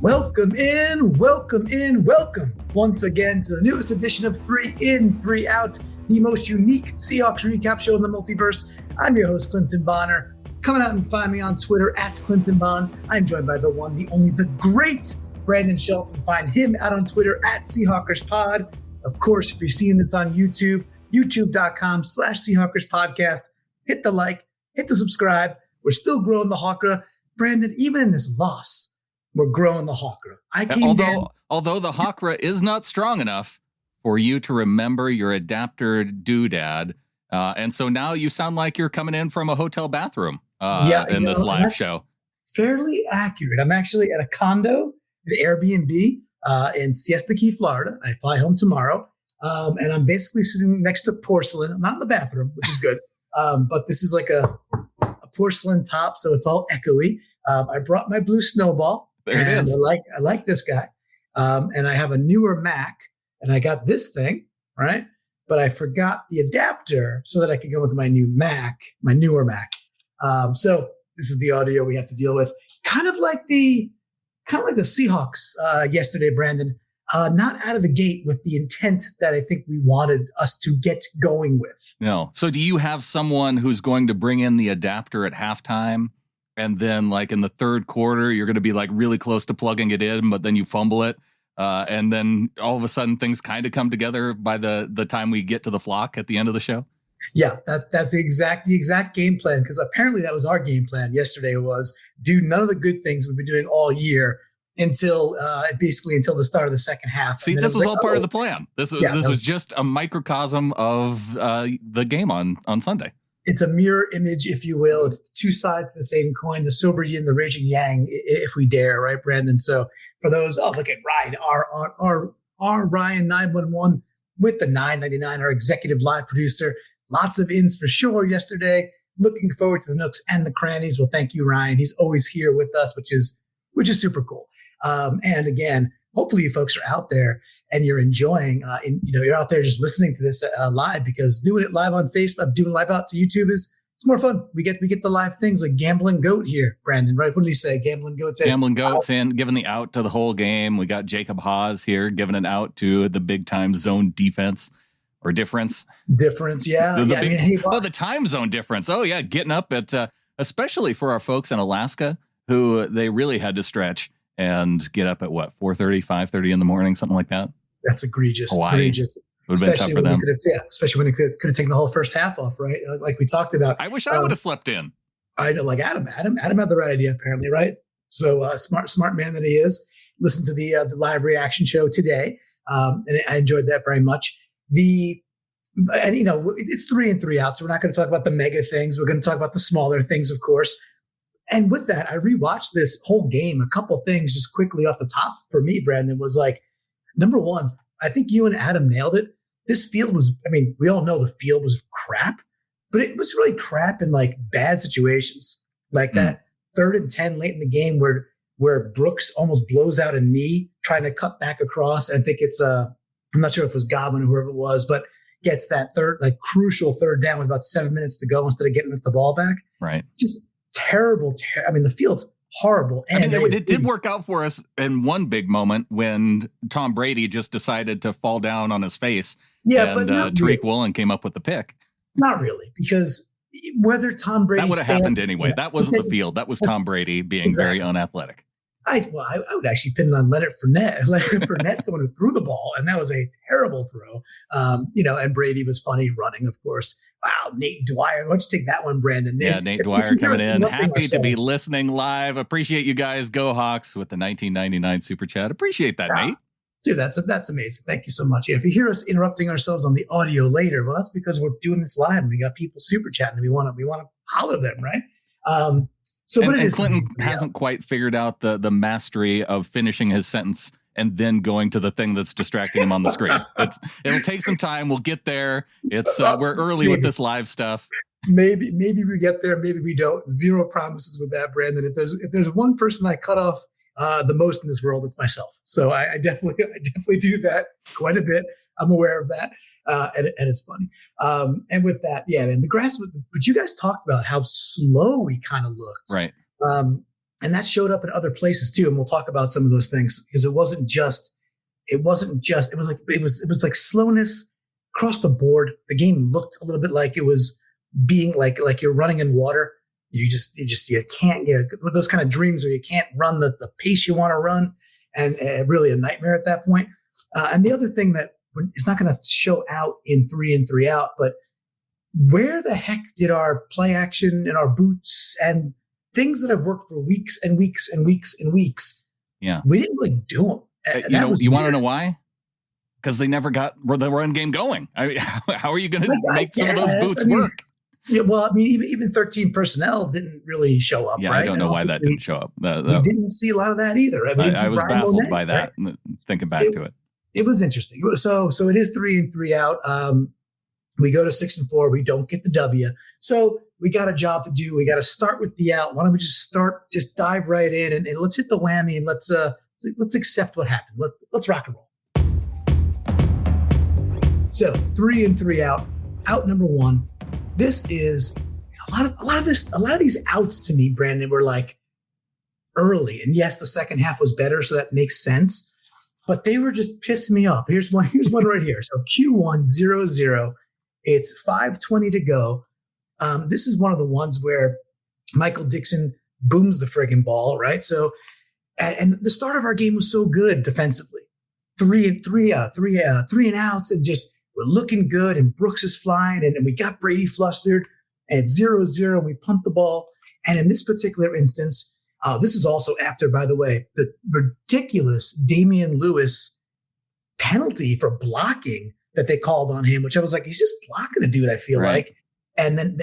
Welcome once again to the newest edition of 3 In, 3 Out, the most unique Seahawks recap show in the multiverse. I'm your host, Clinton Bonner. Come out and find me on Twitter at Clinton Bon. I'm joined by the one, the only, the great Brandon Shelton. Find him out on Twitter at SeahawkersPod. Of course, if you're seeing this on YouTube, youtube.com/SeahawkersPodcast. Hit the like, hit the subscribe. We're still growing the Hawkra. Brandon, even in this loss, we're growing the Hawkra. Although the Hawkra is not strong enough for you to remember your adapter doodad. And so now you sound like you're coming in from a hotel bathroom in this live show. Fairly accurate. I'm actually at a condo, an Airbnb in Siesta Key, Florida. I fly home tomorrow. And I'm basically sitting next to porcelain. I'm not in the bathroom, which is good. But this is like a porcelain top, so it's all echoey. I brought my blue snowball. There it is. I like this guy. And I have a newer Mac, and I got this thing, right? But I forgot the adapter so that I could go with my new Mac, my newer Mac. So this is the audio we have to deal with. Kind of like the Seahawks yesterday, Brandon. Not out of the gate with the intent that I think we wanted us to get going with. No. So do you have someone who's going to bring in the adapter at halftime? And then like in the third quarter, you're going to be like really close to plugging it in, but then you fumble it. And then all of a sudden things kind of come together by the time we get to the flock at the end of the show. Yeah, that's the exact game plan. Because apparently that was our game plan yesterday, was do none of the good things we've been doing all year until the start of the second half. See, this was all part of the plan. This was just a microcosm of the game on Sunday. It's a mirror image, if you will. It's two sides of the same coin, the sober yin, the raging yang, if we dare, right, Brandon? So for those, look at Ryan, our Ryan 911 with the 999, our executive live producer. Lots of ins for sure yesterday. Looking forward to the nooks and the crannies. Well, thank you, Ryan. He's always here with us, which is super cool. And again, hopefully you folks are out there and you're enjoying, you're out there just listening to this live, because doing it live on Facebook, doing live out to YouTube it's more fun. We get the live things like Gambling Goat here, Brandon, right? What did he say? Gambling Goat saying giving the out to the whole game. We got Jacob Haas here giving an out to the big time zone defense or difference. Yeah. The time zone difference. Oh yeah. Getting up at, especially for our folks in Alaska who they really had to stretch and get up at 4:30, 5:30 in the morning, something like that. That's egregious. Hawaii. Egregious. Would have been tough for them. Especially when it could have taken the whole first half off, right? Like we talked about. I wish I would have slept in. I know, like Adam had the right idea, apparently, right? So smart man that he is. Listen to the live reaction show today, and I enjoyed that very much. It's 3 in, 3 out, so we're not going to talk about the mega things. We're going to talk about the smaller things, of course. And with that, I rewatched this whole game. A couple things just quickly off the top for me, Brandon, was like, number one, I think you and Adam nailed it. This field was, we all know the field was crap, but it was really crap in like bad situations. Like that 3rd and 10 late in the game where Brooks almost blows out a knee trying to cut back across. And I think it's, I'm not sure if it was Godwin or whoever it was, but gets that crucial third down with about 7 minutes to go instead of getting us the ball back. Right. Just terrible. The field's horrible. And it did work out for us in one big moment when Tom Brady just decided to fall down on his face. Yeah, and but Tariq Woolen came up with the pick. Not really, because whether Tom Brady that would have happened anyway. That wasn't the field. That was Tom Brady being very unathletic. I would actually pin it on Leonard Fournette. Leonard Fournette's the one who threw the ball, and that was a terrible throw. And Brady was funny running, of course. Wow, Nate Dwyer. Why don't you take that one, Brandon? Yeah, Nate Dwyer coming in. Happy to be listening live. Appreciate you guys. Go Hawks with the 1999 super chat. Appreciate that, Nate. Dude, that's amazing. Thank you so much. Yeah, if you hear us interrupting ourselves on the audio later, well, that's because we're doing this live and we got people super chatting and we want to holler them, right? Clinton hasn't quite figured out the mastery of finishing his sentence and then going to the thing that's distracting him on the screen. It'll take some time. We'll get there. We're early with this live stuff. Maybe we get there. Maybe we don't. Zero promises with that, Brandon. If there's one person I cut off the most in this world, it's myself. So I definitely do that quite a bit. I'm aware of that. And it's funny. And with that, yeah, man, the grass was, but you guys talked about how slow we kind of looked. Right. And that showed up in other places too. And we'll talk about some of those things because it was like slowness across the board. The game looked a little bit like it was being like you're running in water. You can't get those kind of dreams where you can't run the pace you want to run, and really a nightmare at that point. And the other thing that it's not going to show out in 3 and 3 out, but where the heck did our play action and our boots and things that have worked for weeks and weeks and weeks and weeks? Yeah, we didn't really do them. You want to know why? Because they never got the run game going. I mean, how are you going to make some of those boots work? Yeah, well, I mean, even 13 personnel didn't really show up. Yeah, right? I don't know why that didn't show up. We didn't see a lot of that either. I mean, I was baffled by that. Right? Thinking back to it, it was interesting. So it is 3 and 3 out. We go to 6 and 4. We don't get the W. So we got a job to do. We got to start with the out. Why don't we just dive right in and let's hit the whammy and let's accept what happened. Let's rock and roll. So 3 and 3 out. Out number 1. This is a lot of these outs to me, Brandon, were like early. And yes, the second half was better, so that makes sense. But they were just pissing me off. Here's one right here. So Q1 0-0. It's 5:20 to go. This is one of the ones where Michael Dixon booms the friggin' ball, right? So, and the start of our game was so good defensively. 3 and outs, and just we're looking good, and Brooks is flying, and we got Brady flustered, and it's 0-0. We punt the ball, and in this particular instance, this is also after, by the way, the ridiculous Damian Lewis penalty for blocking that they called on him, which I was like, he's just blocking a dude, I feel like. And then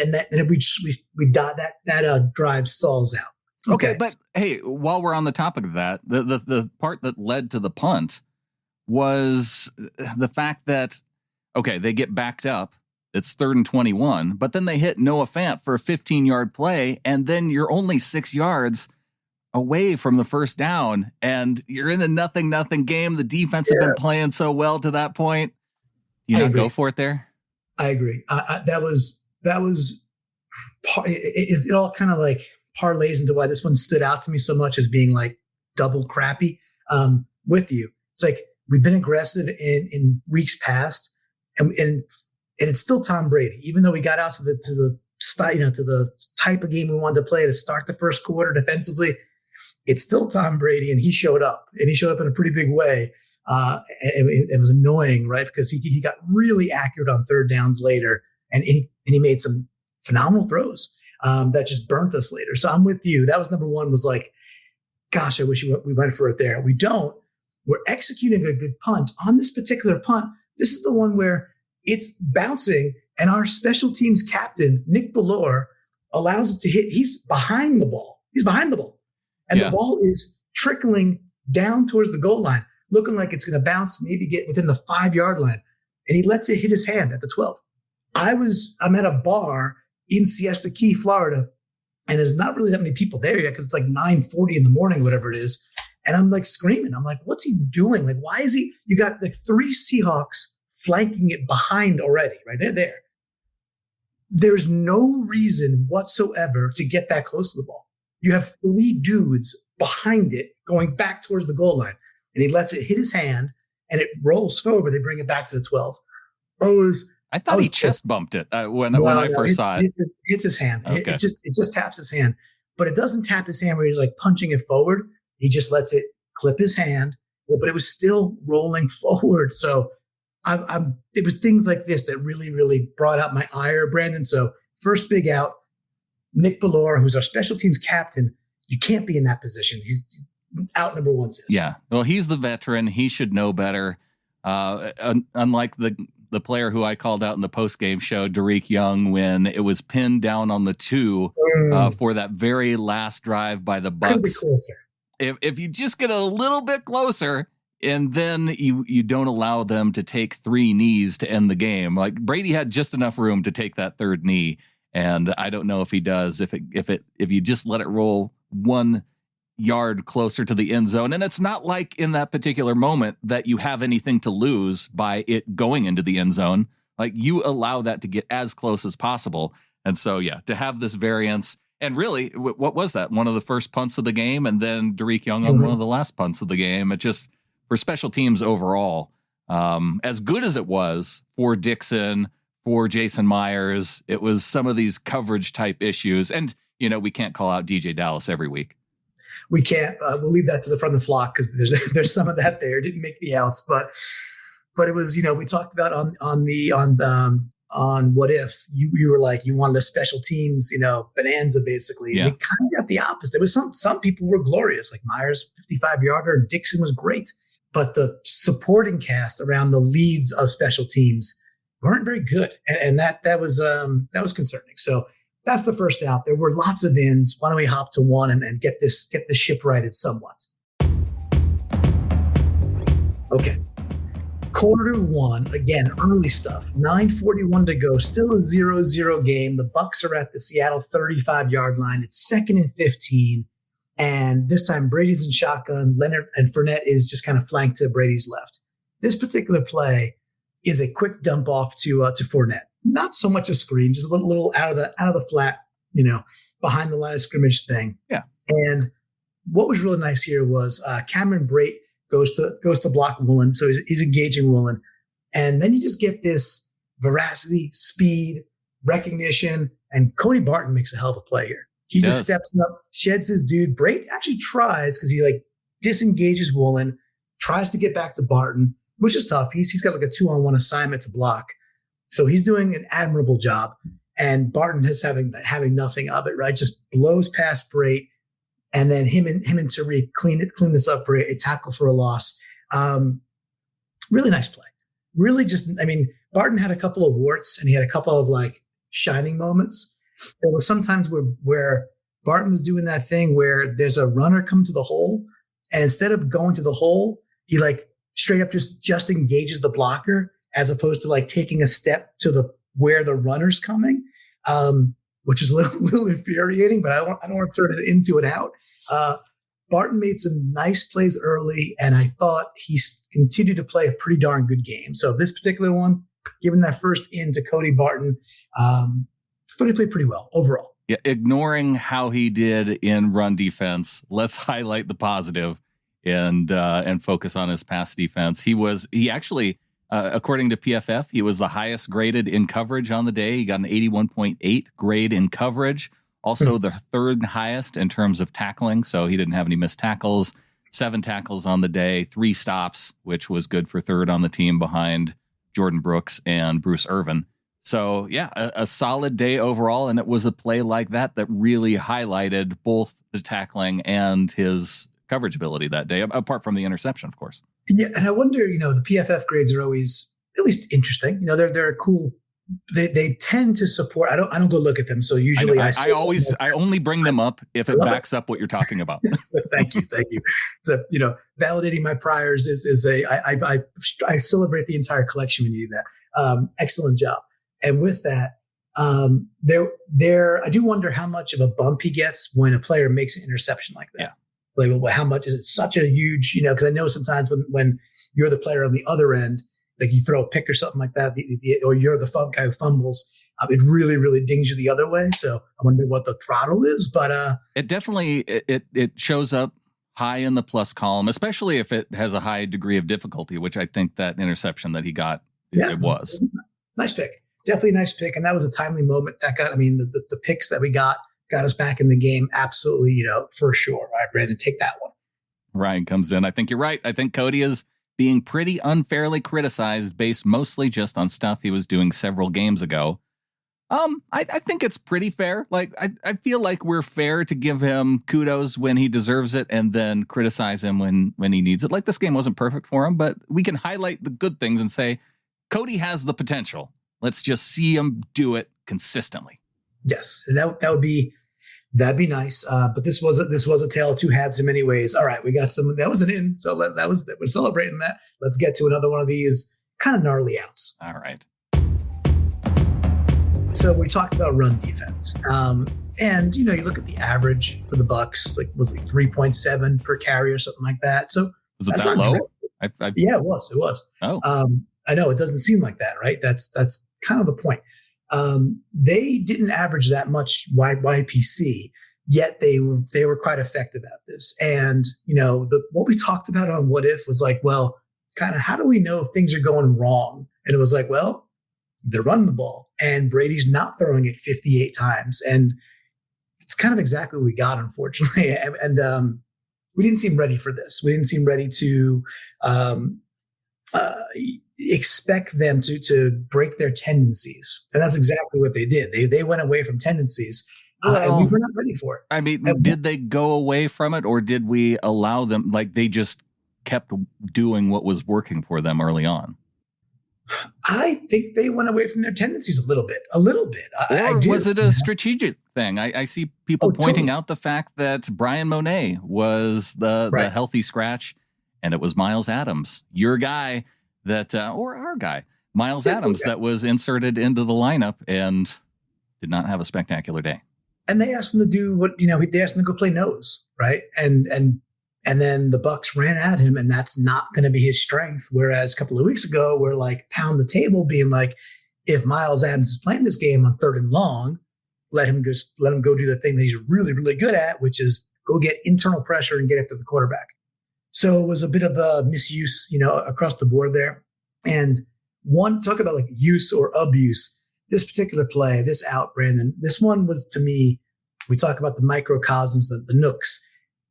we died, that drive stalls out. Okay, but hey, while we're on the topic of that, the part that led to the punt was the fact that, okay, they get backed up. It's 3rd and 21, but then they hit Noah Fant for a 15-yard play, and then you're only 6 yards away from the first down, and you're in a 0-0 game. The defense have been playing so well to that point. You not go for it there? I agree. That was it all kind of like parlays into why this one stood out to me so much as being like double crappy with you. It's like we've been aggressive in weeks past, and it's still Tom Brady, even though we got out to the type of game we wanted to play to start the first quarter defensively. It's still Tom Brady, and he showed up in a pretty big way. It was annoying, right? Because he got really accurate on third downs later, and he made some phenomenal throws that just burnt us later. So I'm with you. That was number one. Was like, gosh, I wish we went for it there. We don't. We're executing a good punt. On this particular punt, this is the one where it's bouncing, and our special teams captain, Nick Bellore, allows it to hit. He's behind the ball. And the ball is trickling down towards the goal line, looking like it's going to bounce, maybe get within the 5-yard line. And he lets it hit his hand at the 12. I'm at a bar in Siesta Key, Florida, and there's not really that many people there yet because it's like 9:40 in the morning, whatever it is. And I'm like screaming. I'm like, what's he doing? Like, why is he? You got like 3 Seahawks flanking it behind already, right? They're there. There's no reason whatsoever to get that close to the ball. You have 3 dudes behind it going back towards the goal line, and he lets it hit his hand, and it rolls forward. They bring it back to the 12. I thought he chest bumped it when I first saw it. Hits his hand. Okay. It just taps his hand, but it doesn't tap his hand where he's like punching it forward. He just lets it clip his hand, but it was still rolling forward. So it was things like this that really, really brought out my ire, Brandon. So first big out, Nick Bellore, who's our special teams captain. You can't be in that position. He's out number 1 says. Yeah. Well, he's the veteran. He should know better. Unlike the player who I called out in the post-game show, Derek Young, when it was pinned down on the 2 for that very last drive by the Bucs. Could be closer. If you just get a little bit closer, and then you don't allow them to take 3 knees to end the game. Like Brady had just enough room to take that 3rd knee, and I don't know if he does. If you just let it roll 1 yard closer to the end zone, and it's not like in that particular moment that you have anything to lose by it going into the end zone. Like you allow that to get as close as possible. And so, yeah, to have this variance And really, what was that? One of the first punts of the game, and then Derek Young on one of the last punts of the game. It just, for special teams overall, as good as it was for Dixon, for Jason Myers, it was some of these coverage type issues. And, we can't call out DJ Dallas every week. We can't. We'll leave that to the front of the flock because there's some of that there. Didn't make the outs, but it was, we talked about on what if you were like, you wanted a special teams, bonanza basically. Yeah. We kind of got the opposite. It was some people were glorious, like Myers 55-yarder and Dixon was great, but the supporting cast around the leads of special teams weren't very good, and that was concerning. So that's the first out. There were lots of ins. Why don't we hop to one and get the ship righted somewhat? Okay. Quarter one, again, early stuff, 9:41 to go, still a 0-0 game. The Bucs are at the Seattle 35-yard line. It's 2nd and 15. And this time Brady's in shotgun. Leonard and Fournette is just kind of flanked to Brady's left. This particular play is a quick dump off to Fournette. Not so much a screen, just a little out of the flat, behind the line of scrimmage thing. Yeah. And what was really nice here was Cameron Brate goes to block Woolen. So he's engaging Woolen. And then you just get this veracity, speed, recognition, and Cody Barton makes a hell of a play here. He just steps up, sheds his dude. Brate actually tries because he disengages Woolen, tries to get back to Barton, which is tough. He's got like a 2-on-1 assignment to block. So he's doing an admirable job. And Barton is having nothing of it, right? Just blows past Brate. And then him and Tariq clean this up for a tackle for a loss. Really nice play. Really Barton had a couple of warts and he had a couple of shining moments. There was sometimes where Barton was doing that thing where there's a runner come to the hole, and instead of going to the hole, he straight up just engages the blocker as opposed to taking a step to where the runner's coming. Which is a little infuriating, but I don't want to turn it into and out. Barton made some nice plays early, and I thought he continued to play a pretty darn good game. So this particular one, given that first in to Cody Barton, I thought he played pretty well overall. Yeah, ignoring how he did in run defense, let's highlight the positive and focus on his pass defense. He actually, according to PFF, he was the highest graded in coverage on the day. He got an 81.8 grade in coverage. Also the third highest in terms of tackling. So he didn't have any missed tackles, 7 tackles on the day, 3 stops, which was good for third on the team behind Jordan Brooks and Bruce Irvin. So yeah, a solid day overall. And it was a play like that really highlighted both the tackling and his coverage ability that day, apart from the interception, of course. Yeah, and I wonder, the PFF grades are always at least interesting. They're cool. They tend to support. I don't go look at them. So usually I only bring them up if it backs up what you're talking about. Thank you. So validating my priors I celebrate the entire collection when you do that. Excellent job. And with that, I do wonder how much of a bump he gets when a player makes an interception like that. Yeah. How much is it such a huge, because I know sometimes when you're the player on the other end, like you throw a pick or something like that, or you're the guy who fumbles, it really, really dings you the other way. So I wonder what the throttle is, but it definitely, it shows up high in the plus column, especially if it has a high degree of difficulty, which I think that interception that he got, it was. Nice pick. Definitely a nice pick. And that was a timely moment that the picks that we got us back in the game. Absolutely, for sure. All right, Brandon, take that one. Ryan comes in. I think you're right. I think Cody is being pretty unfairly criticized based mostly just on stuff he was doing several games ago. I think it's pretty fair. I feel like we're fair to give him kudos when he deserves it and then criticize him when he needs it. This game wasn't perfect for him, but we can highlight the good things and say, Cody has the potential. Let's just see him do it consistently. Yes, that'd be nice. But this was a tale of two halves in many ways. All right, we got some. That was an in. So we're celebrating that. Let's get to another one of these kind of gnarly outs. All right. So we talked about run defense, and you look at the average for the Bucs, was 3.7 per carry or something like that. So was it that low? Yeah, it was. Oh, I know it doesn't seem like that, right? That's kind of the point. They didn't average that much YPC, yet they were quite effective at this. And, what we talked about on What If was like, well, kind of how do we know if things are going wrong? And it was like, well, they're running the ball and Brady's not throwing it 58 times. And it's kind of exactly what we got, unfortunately. And we didn't seem ready for this. We didn't seem ready to expect them to break their tendencies. And that's exactly what they did. They went away from tendencies. And we were not ready for it. I mean, did they go away from it, or did we allow them, like they just kept doing what was working for them early on? I think they went away from their tendencies a little bit. Or was it a strategic thing? I see people pointing out the fact that Brian Monet was the healthy scratch, and it was Miles Adams, your guy that, or our guy, Miles Adams, that was inserted into the lineup and did not have a spectacular day. And they asked him to do what, they asked him to go play nose, right? And then the Bucs ran at him, and that's not going to be his strength. Whereas a couple of weeks ago, we're like pound the table, being like, if Miles Adams is playing this game on 3rd and long, let him go do the thing that he's really, really good at, which is go get internal pressure and get after the quarterback. So it was a bit of a misuse, across the board there. And talk about like use or abuse. This particular play, this out, Brandon, this one was, to me, we talk about the microcosms, the nooks.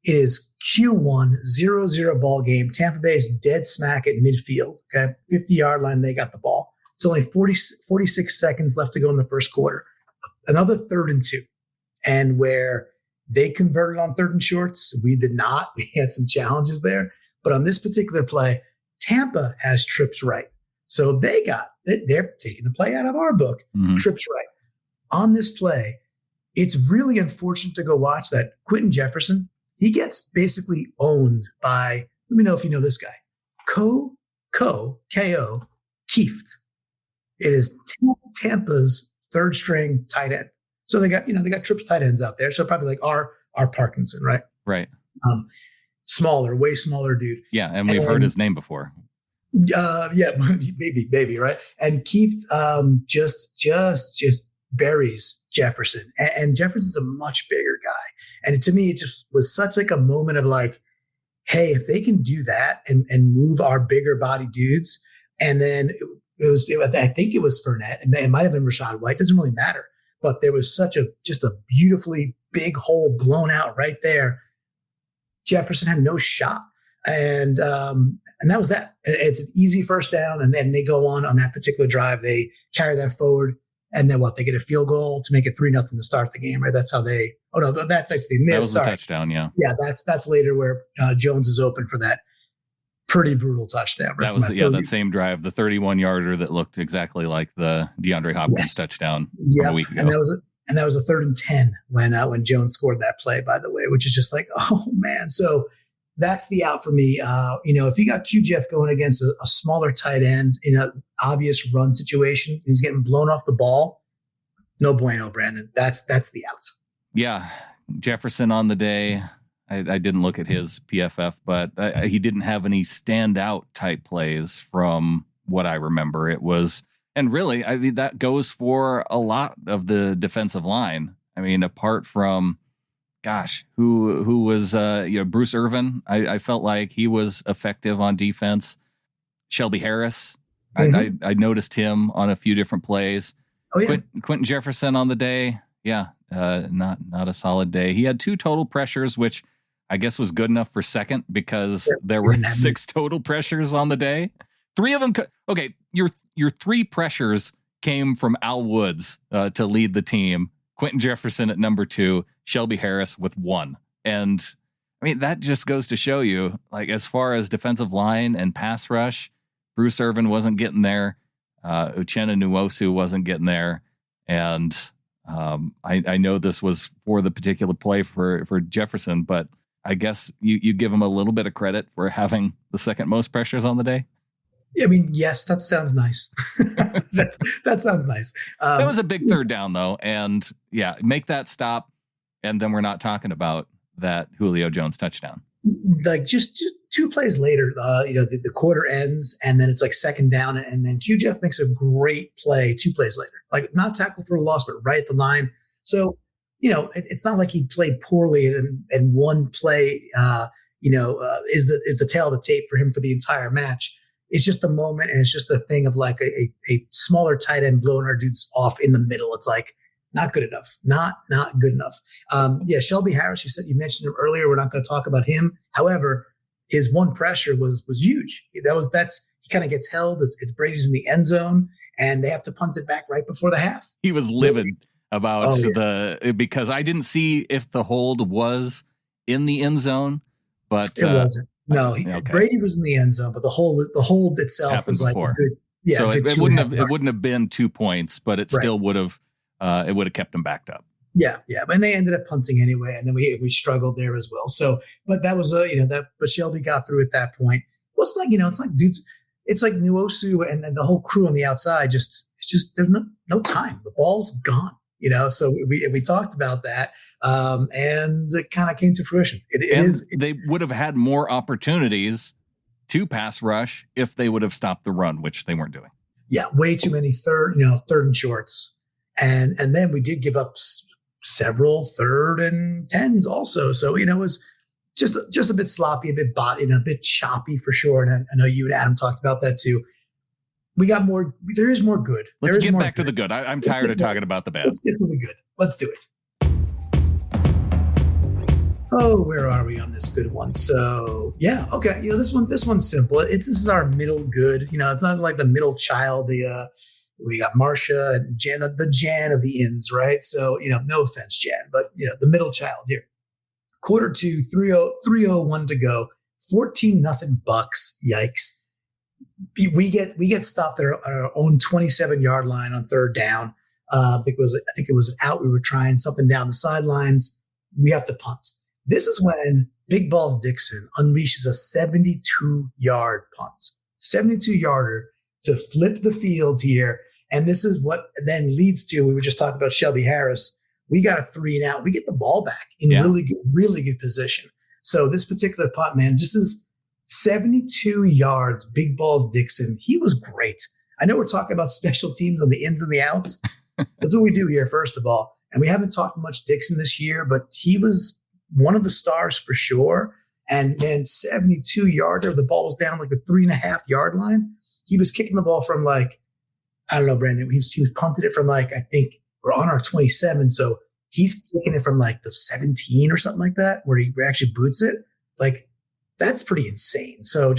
It is Q1, 0-0 ball game. Tampa Bay is dead smack at midfield. Okay, 50-yard line, they got the ball. It's only 46 seconds left to go in the first quarter. Another 3rd and 2. And where they converted on 3rd and shorts, we did not. We had some challenges there. But on this particular play, Tampa has trips right. So they're taking the play out of our book. Mm-hmm. Trips right. On this play, it's really unfortunate to go watch that Quentin Jefferson, he gets basically owned by, let me know if you know this guy, K-O, Kieft. It is Tampa's 3rd string tight end. So they got trips tight ends out there. So probably like our Parkinson, right? Right. Way smaller dude. Yeah, and we've heard his name before. Yeah, maybe, right? And Kieft just buries Jefferson, and Jefferson's a much bigger guy. And to me, it just was such like a moment of like, hey, if they can do that and move our bigger body dudes, and then I think it was Fournette, and it might have been Rachaad White, doesn't really matter. But there was just a beautifully big hole blown out right there. Jefferson had no shot. And that was that. It's an easy first down, and then they go on that particular drive. They carry that forward, and then they get a field goal to make it 3-0 to start the game, right? That's how they. Oh no, that's actually missed. That was a touchdown, yeah. Yeah, that's later where Jones is open for that pretty brutal touchdown. Right? That was that same drive, the 31-yarder that looked exactly like the DeAndre Hopkins touchdown from a week ago. And that was a 3rd and 10 when Jones scored that play, by the way, which is just like, oh man. So that's the out for me. If you got QJF going against a smaller tight end in an obvious run situation, he's getting blown off the ball. No bueno, Brandon. That's the out. Yeah. Jefferson on the day. I didn't look at his PFF, but he didn't have any standout type plays from what I remember. It was, and really, I mean, that goes for a lot of the defensive line. I mean, apart from, who was Bruce Irvin? I felt like he was effective on defense. Shelby Harris, mm-hmm. I noticed him on a few different plays. Oh yeah, Quentin Jefferson on the day, not a solid day. He had 2 total pressures, which I guess was good enough for second because there were 6 total pressures on the day. 3 of them. Okay, your 3 pressures came from Al Woods to lead the team. Quentin Jefferson at number 2, Shelby Harris with 1. And I mean, that just goes to show you, like, as far as defensive line and pass rush, Bruce Irvin wasn't getting there. Uchenna Nwosu wasn't getting there. And I know this was for the particular play for Jefferson, but I guess you give him a little bit of credit for having the 2nd most pressures on the day. I mean, yes, that sounds nice. That sounds nice. That was a big 3rd down, though. And yeah, make that stop. And then we're not talking about that Julio Jones touchdown. Like just two plays later, the quarter ends and then it's like second down. And then Q Jeff makes a great play 2 plays later, like not tackle for a loss, but right at the line. So, it's not like he played poorly and one play, is the tail of the tape for him for the entire match. It's just the moment, and it's just the thing of like a smaller tight end blowing our dudes off in the middle. It's like not good enough, not good enough. Shelby Harris, you mentioned him earlier. We're not going to talk about him. However, his one pressure was huge. He kind of gets held. It's Brady's in the end zone, and they have to punt it back right before the half. He was livid about because I didn't see if the hold was in the end zone, but it wasn't. No, Brady was in the end zone, but the hold itself was like a good. Yeah, so it wouldn't have been 2 points, but it still would have. It would have kept them backed up. Yeah, and they ended up punting anyway, and then we struggled there as well. So, but that was but Shelby got through at that point. Well, it's like it's like dudes, it's like Nuosu and then the whole crew on the outside. It's just there's no time. The ball's gone. So we talked about that, and it kind of came to fruition. They would have had more opportunities to pass rush if they would have stopped the run, which they weren't doing. Yeah, way too many third and shorts, and then we did give up several 3rd and 10s also. So it was just a bit sloppy, a bit choppy for sure. And I know you and Adam talked about that too. We got more. There is more good. Let's get back to the good. I'm tired of talking about the bad. Let's get to the good. Let's do it. Oh, where are we on this good one? So yeah, okay. This one's simple. This is our middle good. It's not like the middle child. We got Marcia and Jan, the Jan of the ends, right? So no offense, Jan, but the middle child here. Quarter 2, 3:01 to go. 14-0 Bucs. Yikes. We get stopped at our own 27-yard line on 3rd down. I think it was an out. We were trying something down the sidelines. We have to punt. This is when Big Balls Dixon unleashes a 72-yard punt, 72-yarder to flip the field here. And this is what then leads to, we were just talking about Shelby Harris. We got a 3 and out. We get the ball back in really good position. So this particular punt, man, this is 72 yards, Big Balls Dixon. He was great. I know we're talking about special teams on the ins and the outs. That's what we do here, first of all. And we haven't talked much Dixon this year, but he was one of the stars for sure. And then 72-yarder, the ball was down like the 3.5-yard line. He was kicking the ball from like, I don't know, Brandon. He was punted it from like, I think we're on our 27. So he's kicking it from like the 17 or something like that, where he actually boots it. Like, that's pretty insane. So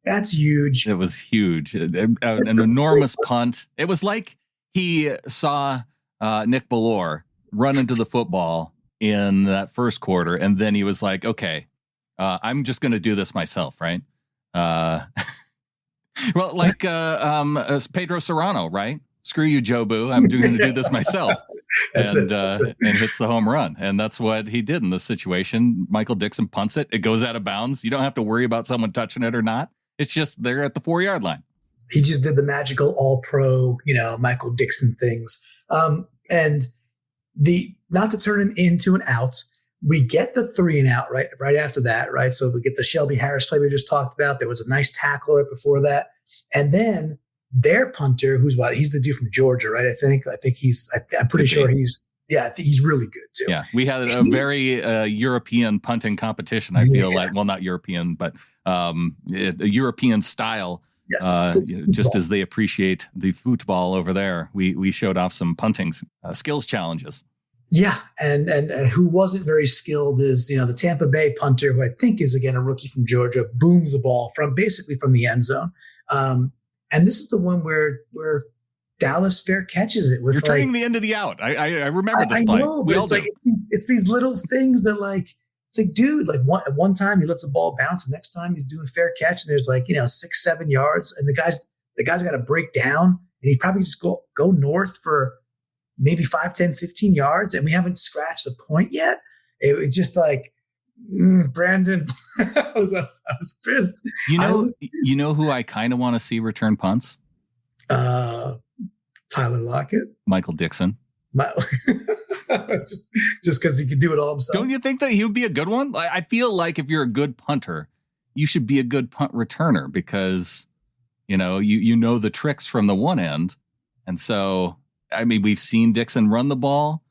that's huge. It was huge. An enormous punt. It was like he saw Nick Bellore run into the football in that first quarter. And then he was like, okay, I'm just going to do this myself. Right. Well, like Pedro Serrano, right? Screw you, Joe Boo. I'm going to do this myself. And hits the home run. And that's what he did in this situation. Michael Dixon punts it. It goes out of bounds. You don't have to worry about someone touching it or not. It's just they're at the 4-yard line. He just did the magical all-pro, Michael Dixon things. And not to turn it into an out, we get the 3 and out right after that, right? So we get the Shelby Harris play we just talked about. There was a nice tackle right before that. And then their punter, he's the dude from Georgia, right? I'm pretty sure I think he's really good too. Yeah. We had a very European punting competition. I feel like, well, not European, but a European style. Yes, just as they appreciate the football over there, we showed off some punting skills challenges. Yeah, and who wasn't very skilled is the Tampa Bay punter, who I think is again a rookie from Georgia, booms the ball from the end zone. And this is the one where Dallas fair catches it with. You're turning the end of the out. I remember this play. Know, we all do. It's these little things that it's like, dude, like one time he lets the ball bounce, the next time he's doing fair catch, and there's 6-7 yards, and the guy's got to break down, and he probably just go north for maybe 5, 10, 15 yards, and we haven't scratched the point yet. It's just like, Brandon, I was pissed. You know who I kind of want to see return punts? Tyler Lockett, Michael Dixon. Just because he could do it all himself. Don't you think that he would be a good one? I feel like if you're a good punter, you should be a good punt returner because, you know the tricks from the one end. And so, I mean, we've seen Dixon run the ball.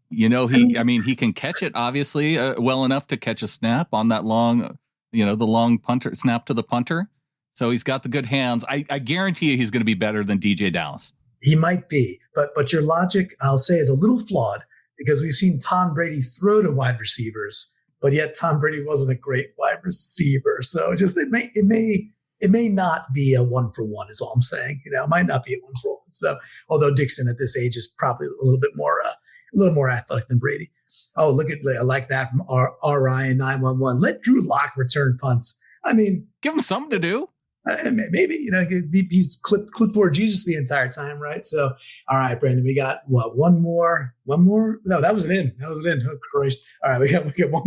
He can catch it, obviously, well enough to catch a snap on that long, the long punter snap to the punter. So he's got the good hands. I guarantee you he's going to be better than DJ Dallas. He might be, but your logic, I'll say, is a little flawed because we've seen Tom Brady throw to wide receivers, but yet Tom Brady wasn't a great wide receiver. So just it may not be a 1-for-1 is all I'm saying. It might not be a 1-for-1. So although Dixon at this age is probably a little bit more athletic than Brady. Oh, I like that from R Ryan 911. Let Drew Lock return punts. I mean, give him something to do. Maybe, he's clipboard Jesus the entire time, right? So, all right, Brandon, we got one more? No, that was an in. Oh, Christ. All right, we got one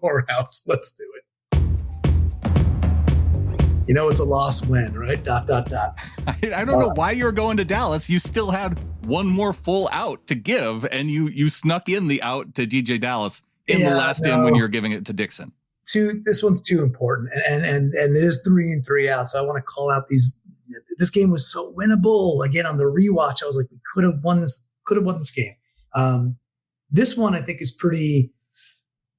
more out. Let's do it. It's a lost win, right? ... I don't know why you were going to Dallas. You still had one more full out to give, and you snuck in the out to DJ Dallas in the last in when you're giving it to Dixon. This one's too important, and it is 3 and 3 out. So I want to call out these. This game was so winnable. Again, on the rewatch, I was like, we could have won this. game. This one I think is pretty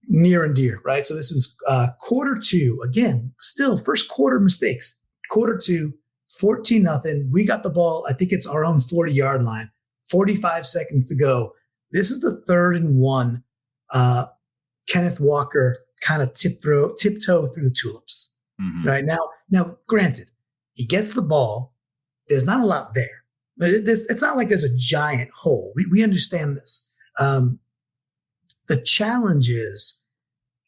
near and dear, right? So this is quarter 2. Again, still first quarter mistakes. Quarter 2, 14-0. We got the ball. I think it's our own 40-yard line. 45 seconds to go. This is the 3rd and 1. Kenneth Walker kind of tiptoe through the tulips. Mm-hmm. Right now, granted, he gets the ball. There's not a lot there. It's not like there's a giant hole. We understand this. The challenge is,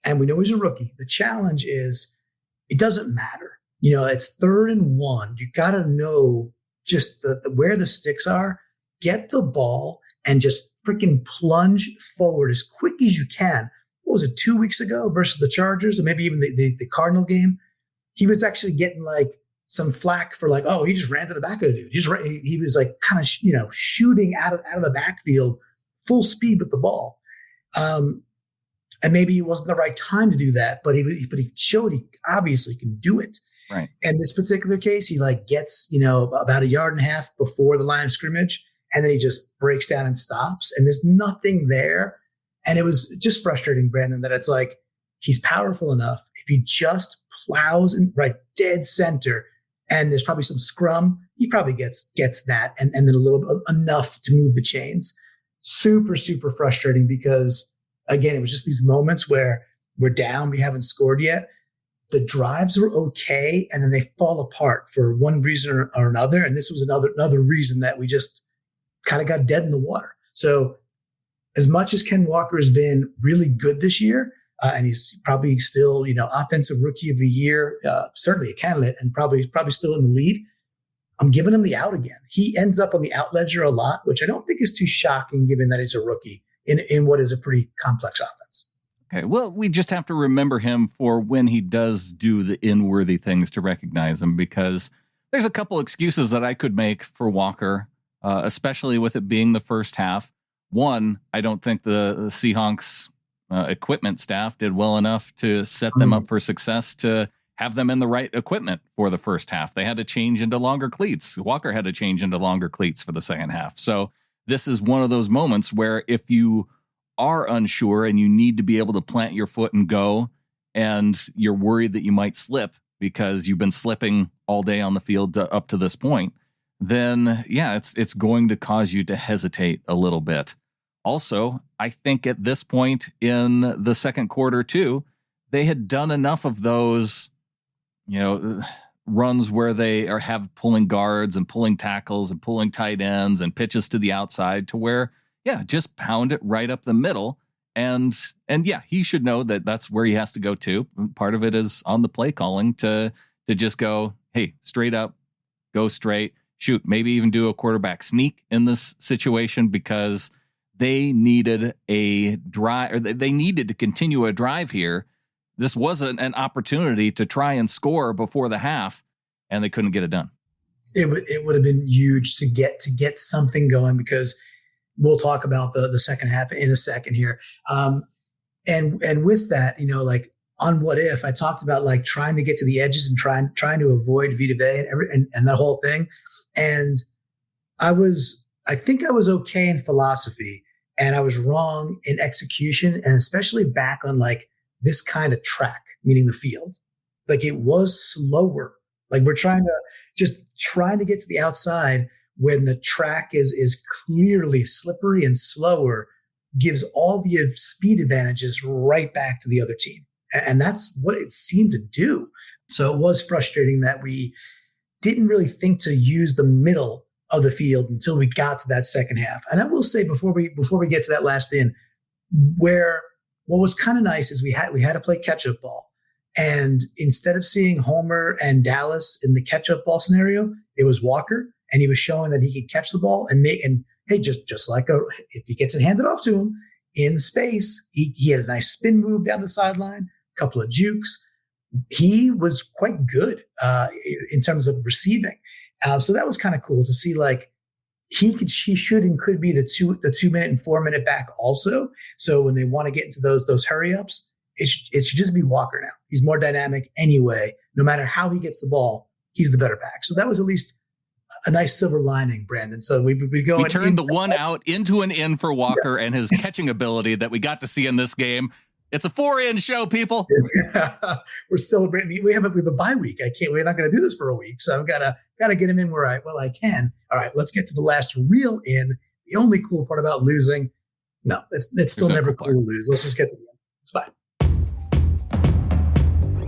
and we know he's a rookie. The challenge is, it doesn't matter. It's 3rd and 1. You got to know just where the sticks are. Get the ball and just freaking plunge forward as quick as you can. What was it, 2 weeks ago versus the Chargers, or maybe even the Cardinal game? He was actually getting like some flack for like, oh, he just ran to the back of the dude. He was like kind of shooting out of the backfield, full speed with the ball. And maybe it wasn't the right time to do that, but he showed he obviously can do it. Right. In this particular case, he gets about 1.5 yards before the line of scrimmage, and then he just breaks down and stops, and there's nothing there. And it was just frustrating, Brandon, that it's like he's powerful enough. If he just plows in right dead center, and there's probably some scrum, he probably gets that, and then a little bit enough to move the chains. Super, super frustrating because, again, it was just these moments where we're down, we haven't scored yet. The drives were okay, and then they fall apart for one reason or another. And this was another reason that we just kind of got dead in the water. So as much as Ken Walker has been really good this year, and he's probably still, offensive rookie of the year, certainly a candidate, and probably still in the lead, I'm giving him the out again. He ends up on the out ledger a lot, which I don't think is too shocking given that he's a rookie in what is a pretty complex offense. Okay, well, we just have to remember him for when he does do the in-worthy things to recognize him, because there's a couple excuses that I could make for Walker, especially with it being the first half. One, I don't think the Seahawks equipment staff did well enough to set them up for success to have them in the right equipment for the first half. They had to change into longer cleats. Walker had to change into longer cleats for the second half. So this is one of those moments where if you are unsure and you need to be able to plant your foot and go, and you're worried that you might slip because you've been slipping all day on the field up to this point, then yeah, it's going to cause you to hesitate a little bit. Also, I think at this point in the second quarter too, they had done enough of those, runs where they have pulling guards and pulling tackles and pulling tight ends and pitches to the outside to where, yeah, just pound it right up the middle. And yeah, he should know that that's where he has to go to. Part of it is on the play calling to just go, hey, straight up, go straight, shoot, maybe even do a quarterback sneak in this situation, because they needed a drive, or they needed to continue a drive here. This wasn't an opportunity to try and score before the half, and they couldn't get it done. It would have been huge to get something going, because we'll talk about the second half in a second here. And with that, on What If, I talked about like trying to get to the edges and trying to avoid Vita Vea and that whole thing. And I think I was okay in philosophy, and I was wrong in execution, and especially back on like this kind of track, meaning the field. Like it was slower. Like we're trying to get to the outside when the track is clearly slippery and slower, gives all the speed advantages right back to the other team. And that's what it seemed to do. So it was frustrating that we didn't really think to use the middle of the field until we got to that second half. And I will say before we get to that last in, where what was kind of nice is we had to play catch-up ball. And instead of seeing Homer and Dallas in the catch-up ball scenario, it was Walker, and he was showing that he could catch the ball and hey, just like if he gets it handed off to him in space, he had a nice spin move down the sideline, a couple of jukes. He was quite good in terms of receiving. So that was kind of cool to see. Like he should and could be the 2 minute and 4 minute back also. So when they want to get into those hurry ups, it should just be Walker now. He's more dynamic anyway. No matter how he gets the ball, he's the better back. So that was at least a nice silver lining, Brandon. So we turned the one out into an in for Walker and his catching ability that we got to see in this game. It's a 4-in show, people. We're celebrating. We have a bye week. We're not going to do this for a week. So I've got to get him in where I can. All right, let's get to the last real in. The only cool part about losing. No, it's still never cool to lose. Let's just get to the end. It's fine.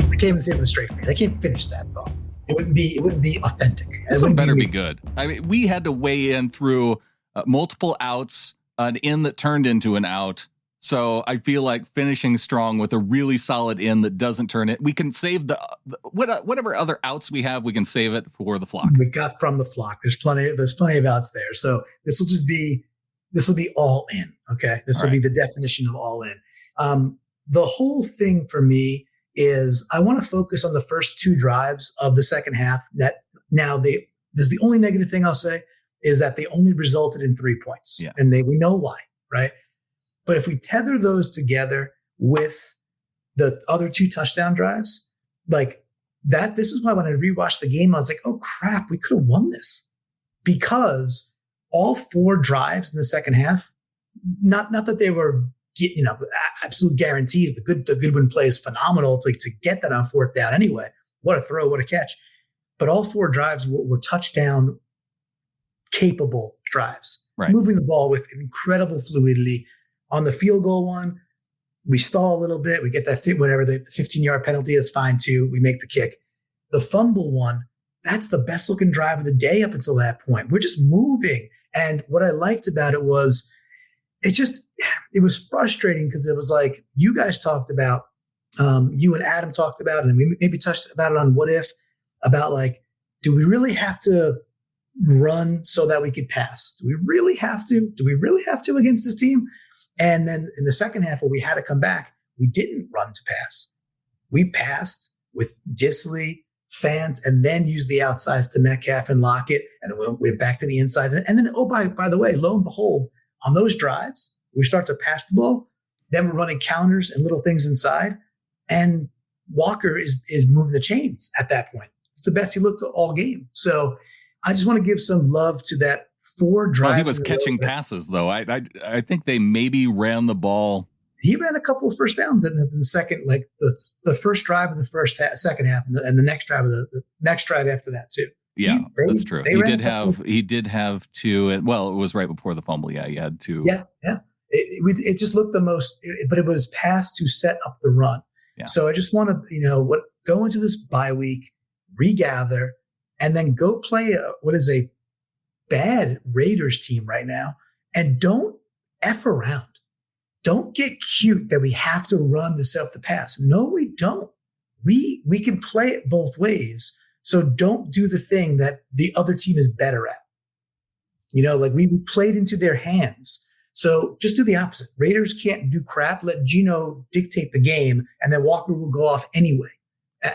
I can't even say it with a straight face. I can't finish that thought. It wouldn't be authentic. This one better be good. I mean, we had to weigh in through multiple outs, an in that turned into an out. So I feel like finishing strong with a really solid in that doesn't turn it. We can save whatever other outs we have. We can save it for the flock. We got from the flock. There's plenty of outs there. So this will be all in. Okay. This will be the definition of all in. The whole thing for me is I want to focus on the first 2 drives of the second half. This is the only negative thing I'll say is that they only resulted in 3 points. Yeah. And we know why, right? But if we tether those together with the other 2 touchdown drives, like that, this is why when I rewatched the game, I was like, oh crap, we could have won this, because all 4 drives in the second half, not that they were, absolute guarantees. The Goodwin play is phenomenal to get that on 4th down anyway. What a throw, what a catch. But all 4 drives were touchdown capable drives, right? Moving the ball with incredible fluidity. On the field goal one, we stall a little bit. We get that the 15-yard penalty. That's fine too. We make the kick. The fumble one, that's the best looking drive of the day up until that point. We're just moving. And what I liked about it was it was frustrating because it was like you guys talked about, you and Adam talked about it, and we maybe touched about it on What If, about like, do we really have to run so that we could pass? Do we really have to? Do we really have to against this team? And then in the second half where we had to come back, we didn't run to pass. We passed with Disley, Fant, and then used the outsides to Metcalf and Lockett, and then we went back to the inside. And then, by the way, lo and behold, on those drives, we start to pass the ball. Then we're running counters and little things inside. And Walker is moving the chains at that point. It's the best he looked all game. So I just want to give some love to that 4 drives. Well, he was catching passes, though. I think they maybe ran the ball. He ran a couple of first downs in the second, like the first drive of the second half, and the next drive of the next drive after that too. Yeah, that's true. He did have 2. Well, it was right before the fumble. Yeah, he had 2. Yeah. It just looked the most, but it was passed to set up the run. Yeah. So I just want to, go into this bye week, regather, and then go play what is a bad Raiders team right now, and don't F around. Don't get cute that we have to run to set up the pass. No, we don't. We can play it both ways. So don't do the thing that the other team is better at. Like we played into their hands. So just do the opposite. Raiders can't do crap. Let Geno dictate the game, and then Walker will go off anyway.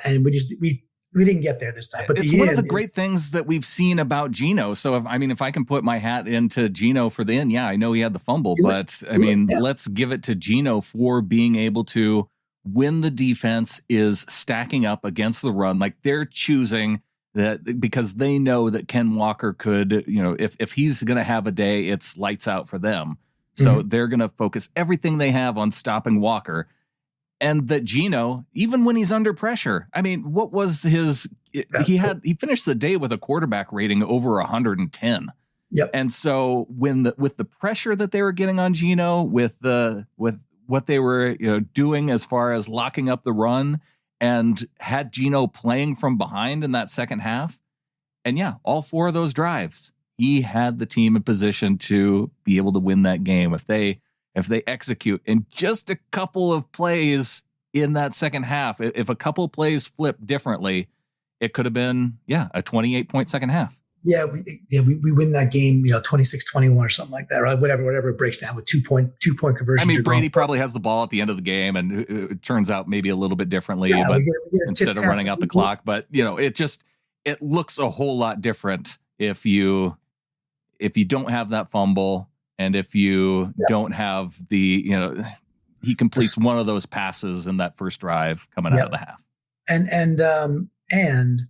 And we didn't get there this time. But it's one of the great things that we've seen about Geno. So if I can put my hat into Geno for the end, I know he had the fumble, but let's give it to Geno for being able to when the defense is stacking up against the run, like they're choosing that because they know that Ken Walker could, if he's going to have a day, it's lights out for them. So they're going to focus everything they have on stopping Walker. And that Geno, even when he's under pressure, I mean, what was he finished the day with a quarterback rating over 110. Yep. And so with the pressure that they were getting on Geno, with what they were doing as far as locking up the run, and had Geno playing from behind in that second half, and all 4 of those drives, he had the team in position to be able to win that game if they execute in just a couple of plays in that second half. If a couple plays flip differently, it could have been a 28-point second half. Yeah, we win that game, 26-21 or something like that, right? Whatever it breaks down with 2-point conversion. I mean, Brady probably has the ball at the end of the game, and it turns out maybe a little bit differently, but we get instead of running out the clock. But it looks a whole lot different if you don't have that fumble, and if you don't have the he completes one of those passes in that first drive coming out of the half. And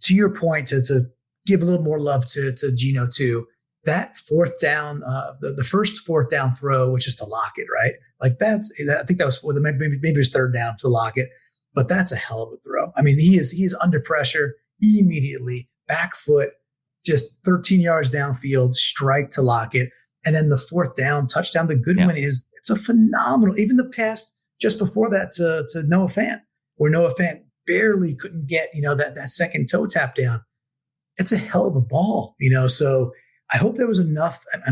to your point, to give a little more love to Geno too. That fourth down, the first fourth down throw, which is to lock it, right? Like I think that was maybe it was third down to lock it, but that's a hell of a throw. I mean, he is under pressure immediately, back foot, just 13 yards downfield, strike to lock it. And then the fourth down touchdown, the good one it's a phenomenal, even the pass just before that to Noah Fant, where Noah Fant barely couldn't get, that second toe tap down. It's a hell of a ball, so I hope there was enough. I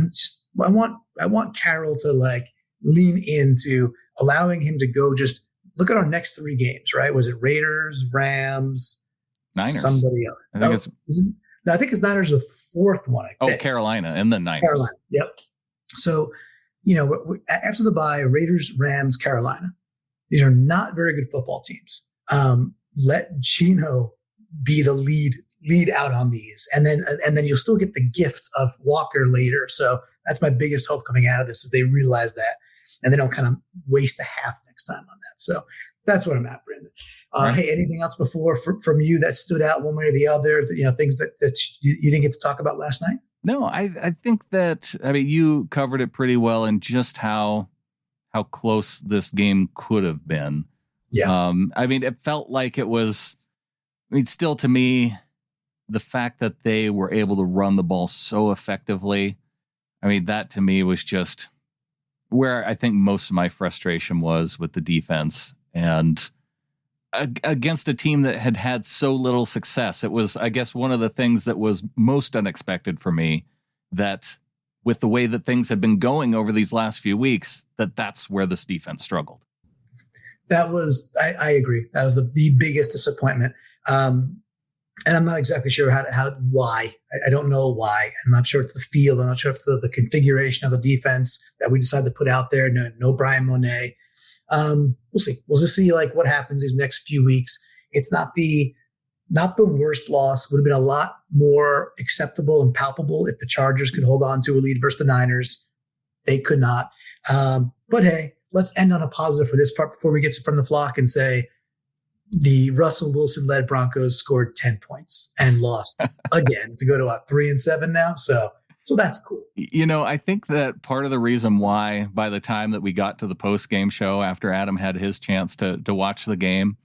want Carroll to lean into allowing him to go just look at our next 3 games, right? Was it Raiders, Rams, Niners? Somebody else. I think it's Niners the 4th one. Carolina and then Niners. Carolina. Yep. So, after the bye, Raiders, Rams, Carolina. These are not very good football teams. Let Geno be the lead out on these, and then you'll still get the gift of Walker later. So that's my biggest hope coming out of this is they realize that, and they don't kind of waste a half next time on that. So that's what I'm at, Brandon. Right. Hey, anything else from you that stood out one way or the other? Things that you didn't get to talk about last night? No, I think that you covered it pretty well, and just how close this game could have been. Yeah. It felt like it was. Still to me, the fact that they were able to run the ball so effectively, that to me was just where I think most of my frustration was with the defense, and against a team that had so little success. It was, I guess, one of the things that was most unexpected for me, that with the way that things have been going over these last few weeks, that's where this defense struggled. That was, I agree. That was the biggest disappointment. And I'm not exactly sure why. I don't know why. I'm not sure it's the field. I'm not sure if it's the configuration of the defense that we decided to put out there. No Brian Monet. We'll see. We'll just see what happens these next few weeks. It's not the worst loss. Would have been a lot more acceptable and palpable if the Chargers could hold on to a lead versus the Niners. They could not. But hey, let's end on a positive for this part before we get to From the Flock and say, the Russell Wilson-led Broncos scored 10 points and lost again to go to 3-7 now. So that's cool. I think that part of the reason why, by the time that we got to the post-game show after Adam had his chance to watch the game,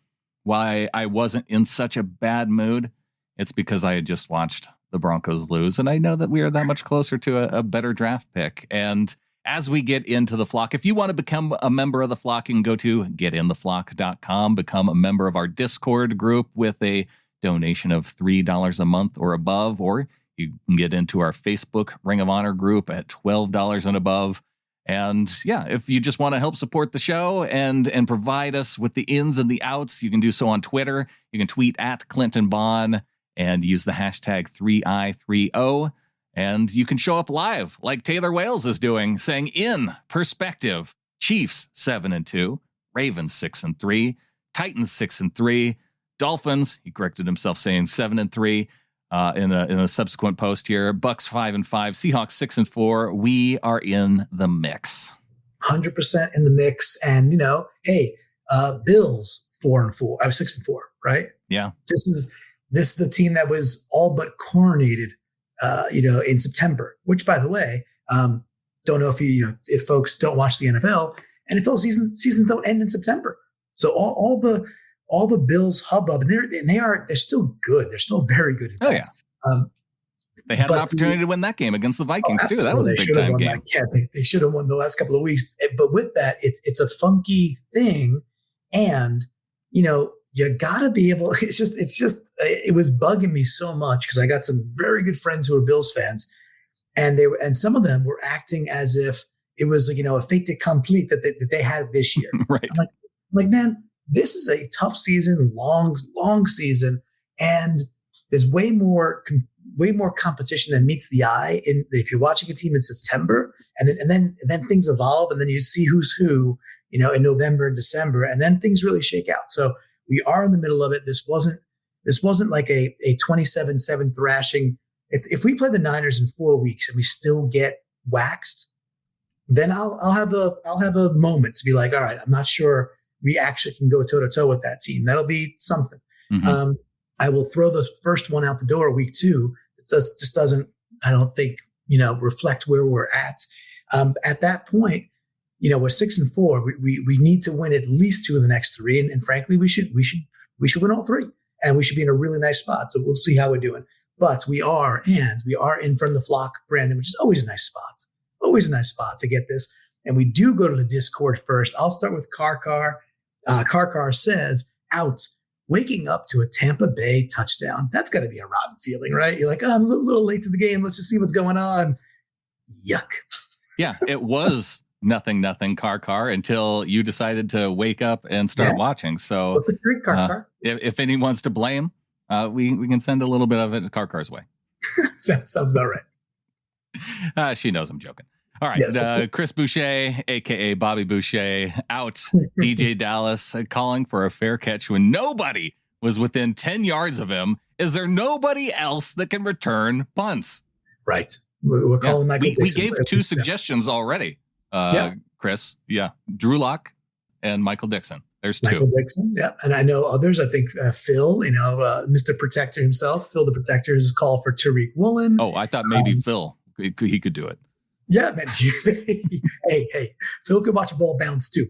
why I wasn't in such a bad mood, it's because I had just watched the Broncos lose, and I know that we are that much closer to a better draft pick. And as we get into the Flock, if you want to become a member of the Flock, you can go to getintheflock.com, become a member of our Discord group with a donation of $3 a month or above, or you can get into our Facebook Ring of Honor group at $12 and above. And if you just want to help support the show and provide us with the ins and the outs, you can do so on Twitter. You can tweet at Clinton Bond and use the hashtag 3i30. And you can show up live like Taylor Wales is doing, saying in perspective, Chiefs 7-2, Ravens 6-3, Titans 6-3, Dolphins, he corrected himself saying 7-3 in a subsequent post here, Bucs 5-5, Seahawks 6-4. We are in the mix. 100% in the mix. And, hey, Bills 4-4. I was 6-4, right? Yeah. This is the team that was all but coronated, in September. Which, by the way, don't know if folks don't watch the NFL seasons don't end in September. So all the Bills hubbub, and they're still good. They're still very good. Oh yeah. They had an opportunity to win that game against the Vikings too. That was a big time game. They should have won the last couple of weeks. But with that, it's a funky thing, and you gotta be able. It was bugging me so much because I got some very good friends who are Bills fans, and some of them were acting as if it was a fait accompli that they had this year. Right. I'm like, man, this is a tough season, long season, and there's way more competition than meets the eye. If you're watching a team in September, and then things evolve, and then you see who's who, in November and December, and then things really shake out. So we are in the middle of it. This wasn't like a 27-7 thrashing. If we play the Niners in 4 weeks and we still get waxed, then I'll have a moment to be like, all right, I'm not sure we actually can go toe to toe with that team. That'll be something. Mm-hmm. I will throw the first one out the door week 2. It just doesn't, I don't think, reflect where we're at. At that point, we're 6-4. We need to win at least 2 of the next 3. And frankly, we should win all 3, and we should be in a really nice spot. So we'll see how we're doing. But we are in front of the flock, Brandon, which is always a nice spot. Always a nice spot to get this. And we do go to the Discord first. I'll start with Karkar. Karkar says, out, waking up to a Tampa Bay touchdown. That's got to be a rotten feeling, right? You're like, I'm a little late to the game. Let's just see what's going on. Yuck. Yeah, it was nothing, Karkar, until you decided to wake up and start watching. So if anyone's to blame, we can send a little bit of it to Karkar's way. Sounds about right. She knows I'm joking. All right. Yes. Chris Boucher, a.k.a. Bobby Boucher, out. DJ Dallas calling for a fair catch when nobody was within 10 yards of him. Is there nobody else that can return punts? Right. We're calling Michael Dixon. We gave 2 suggestions already, Chris. Yeah. Drew Lock and Michael Dixon. There's 2. Michael Dixon, yeah. And I know others. I think Phil, Mr. Protector himself, Phil the Protector, has called for Tariq Woolen. Oh, I thought maybe Phil, he could do it. Yeah, man. hey, Phil could watch a ball bounce too.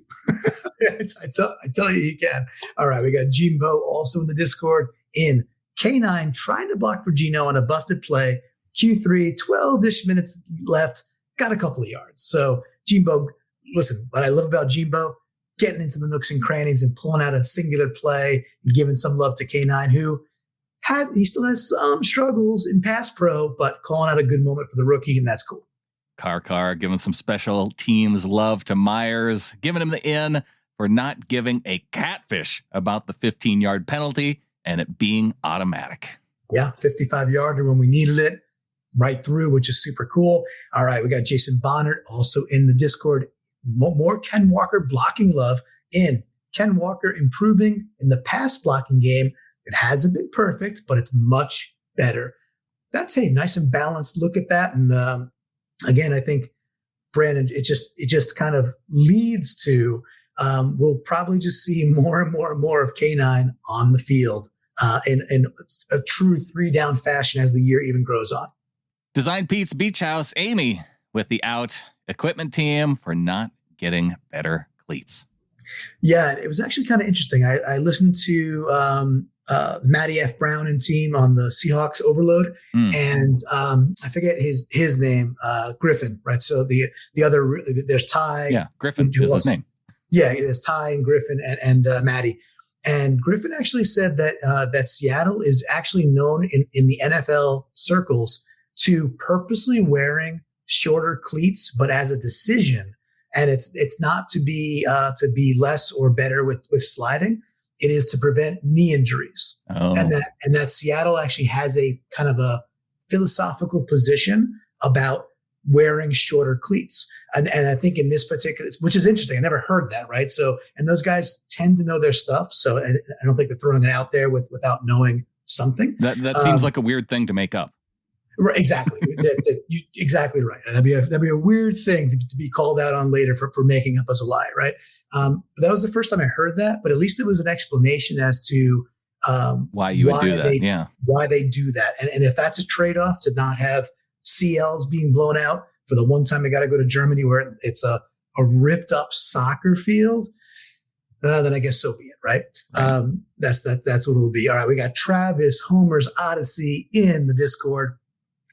I tell you, he can. All right, we got Jimbo also in the Discord in K9 trying to block for Geno on a busted play. Q3, 12-ish minutes left, got a couple of yards. So Jimbo, listen, what I love about Jimbo, getting into the nooks and crannies and pulling out a singular play and giving some love to K9, he still has some struggles in pass pro, but calling out a good moment for the rookie, and that's cool. Karkar giving some special teams love to Myers, giving him the in for not giving a catfish about the 15-yard penalty and it being automatic. Yeah, 55-yarder when we needed it, right through, which is super cool. All right, we got Jason Bonner also in the Discord. More Ken Walker blocking love in. Ken Walker improving in the pass blocking game. It hasn't been perfect, but it's much better. That's a nice and balanced look at that. And again, I think, Brandon, it just kind of leads to we'll probably just see more and more and more of K9 on the field in a true 3-down fashion as the year even grows on. Design Pete's Beach House, Amy with the out equipment team for not getting better cleats. Yeah, it was actually kind of interesting. I listened to Matty F. Brown and team on the Seahawks Overload, and I forget his name, Griffin, right? So the other, there's Ty. Yeah, Griffin is his name. Yeah, there's Ty and Griffin and Matty. And Griffin actually said that Seattle is actually known in the NFL circles to purposely wearing shorter cleats, but as a decision. And it's not to be less or better with sliding. It is to prevent knee injuries. Oh. And that Seattle actually has a kind of a philosophical position about wearing shorter cleats. And I think in this particular, which is interesting, I never heard that, right? So, and those guys tend to know their stuff. So I don't think they're throwing it out there without knowing something. That seems like a weird thing to make up. Right, exactly. You exactly right. That'd be a weird thing to be called out on later for making up as a lie, right? But that was the first time I heard that. But at least it was an explanation as to Why you would do that? why they do that, and if that's a trade off to not have CLs being blown out for the one time I got to go to Germany where it's a ripped up soccer field, then I guess so be it, right? That's what it'll be. All right, we got Travis Homer's Odyssey in the Discord.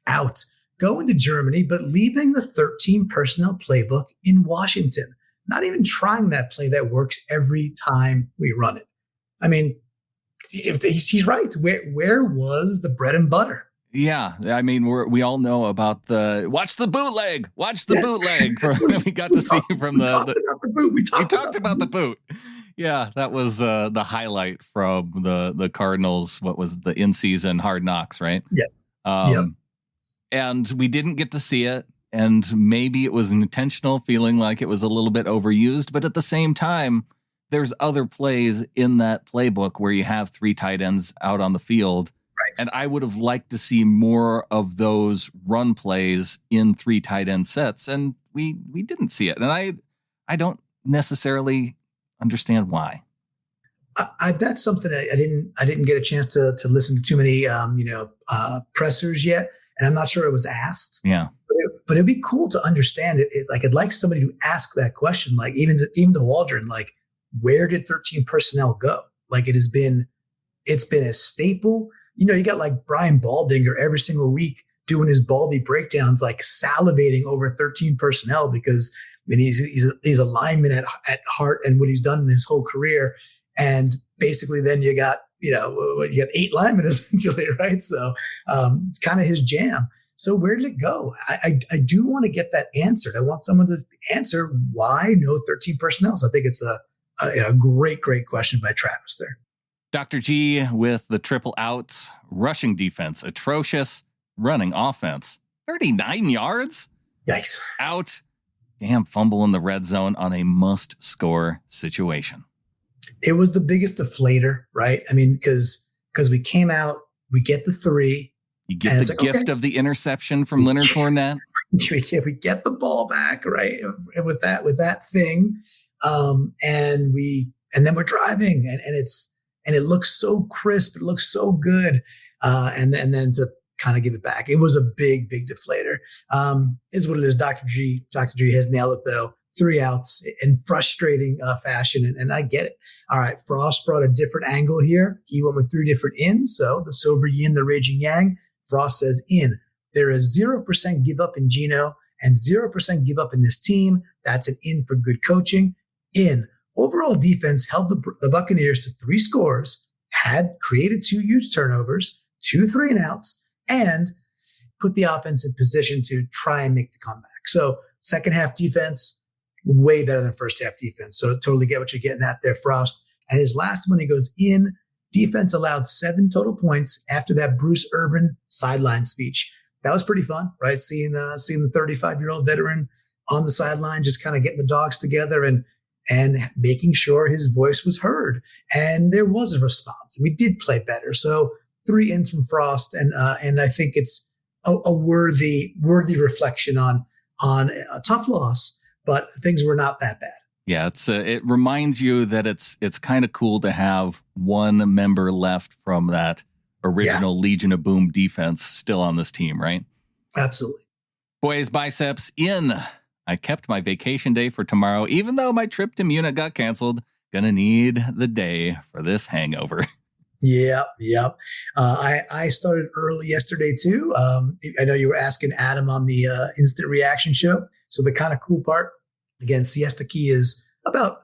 Out, going to Germany, but leaving the 13 personnel playbook in Washington. Not even trying that play that works every time we run it. I mean, he's right. Where was the bread and butter? Yeah, I mean, we all know about watch the bootleg. We got to see from we talked about the boot. We talked about the boot. Yeah, that was the highlight from the Cardinals. What was the in-season Hard Knocks, right? Yeah. And we didn't get to see it. And maybe it was intentional, feeling like it was a little bit overused. But at the same time, there's other plays in that playbook where you have 3 tight ends out on the field. Right. And I would have liked to see more of those run plays in 3 tight end sets. And we didn't see it. And I don't necessarily understand why. I bet something I didn't get a chance to listen to too many pressers yet. And I'm not sure it was asked. Yeah. But it'd be cool to understand it. Like, I'd like somebody to ask that question, like even to Waldron, like, where did 13 personnel go? Like, it's been a staple. You got like Brian Baldinger every single week doing his Baldy breakdowns, like salivating over 13 personnel because he's a lineman at heart and what he's done in his whole career. And basically then you got 8 linemen essentially, right? So it's kind of his jam. So where did it go? I do want to get that answered. I want someone to answer why no 13 personnel. So I think it's a great question by Travis there. Dr. G with the triple outs, rushing defense, atrocious, running offense, 39 yards. Yikes. Out. Damn fumble in the red zone on a must score situation. It was the biggest deflator, right? I mean, because we came out, we get the 3. You get the gift of the interception from Leonard Fournette. We get the ball back, right? With that thing, and then we're driving, and it looks so crisp, it looks so good, and then to kind of give it back, it was a big deflator. Is what it is. Dr. G has nailed it though. 3 outs in frustrating fashion, and I get it. All right, Frost brought a different angle here. He went with 3 different ins. So the sober yin, the raging yang. Frost says in. There is 0% give up in Geno and 0% give up in this team. That's an in for good coaching. In. Overall defense held the Buccaneers to 3 scores, had created 2 huge turnovers, 2 3-and-outs, and put the offense in position to try and make the comeback. So second half defense, way better than first half defense. So totally get what you're getting at there, Frost. And his last one, he goes in. Defense allowed 7 total points after that Bruce Irvin sideline speech. That was pretty fun, right? Seeing the 35-year-old veteran on the sideline, just kind of getting the dogs together and making sure his voice was heard. And there was a response. We did play better. So 3 ins from Frost, and I think it's a worthy reflection on a tough loss, but things were not that bad. Yeah, it reminds you that it's kind of cool to have one member left from that original Legion of Boom defense still on this team, right? Absolutely. Boys, biceps in. I kept my vacation day for tomorrow, even though my trip to Munich got canceled. Gonna need the day for this hangover. Yeah. I started early yesterday too. I know you were asking Adam on the instant reaction show. So the kind of cool part, again, Siesta Key is about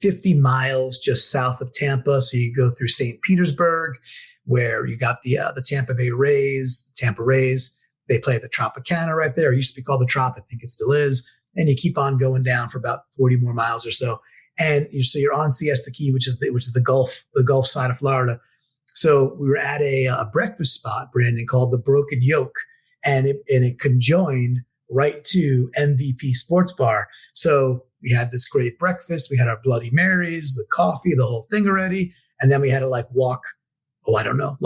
50 miles just south of Tampa. So you go through St. Petersburg, where you got the Tampa Rays. They play at the Tropicana right there. It used to be called the Trop. I think it still is. And you keep on going down for about 40 more miles or so. And you're on Siesta Key, which is the Gulf side of Florida. So we were at a breakfast spot, Brandon, called the Broken Yoke, and it conjoined right to MVP Sports Bar. So we had this great breakfast. We had our Bloody Marys, the coffee, the whole thing already. And then we had to walk I don't know,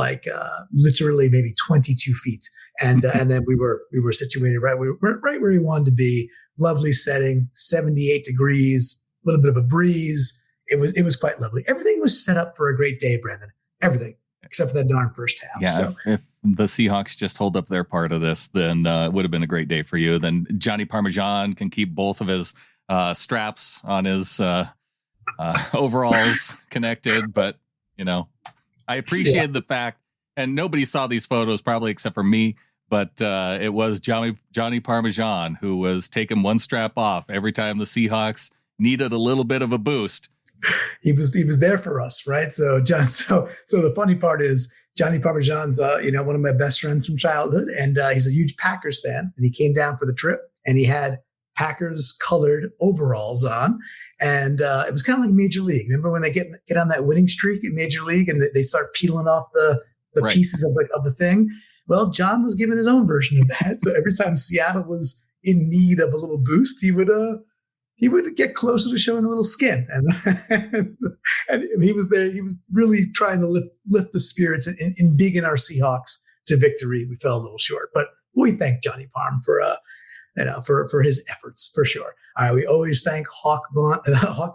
literally maybe 22 feet. And then we were situated we were right where we wanted to be. Lovely setting, 78 degrees, a little bit of a breeze. It was quite lovely. Everything was set up for a great day, Brandon. Everything except for that darn first half. Yeah, so if the Seahawks just hold up their part of this, then it would have been a great day for you. Then Johnny Parmesan can keep both of his straps on his overalls connected. But, I appreciate the fact, and nobody saw these photos probably except for me, but it was Johnny Parmesan who was taking one strap off every time the Seahawks needed a little bit of a boost. He was there for us, right? So the funny part is Johnny Parmesan's one of my best friends from childhood, and he's a huge Packers fan, and he came down for the trip, and he had Packers colored overalls on, and it was kind of like Major League. Remember when they get on that winning streak in Major League, and they start peeling off the right pieces of the thing? Well, John was given his own version of that. So every time Seattle was in need of a little boost, he would get closer to showing a little skin, and he was there. He was really trying to lift the spirits and big in our Seahawks to victory. We fell a little short, but we thank Johnny Parm for his efforts for sure. All right, we always thank Hawk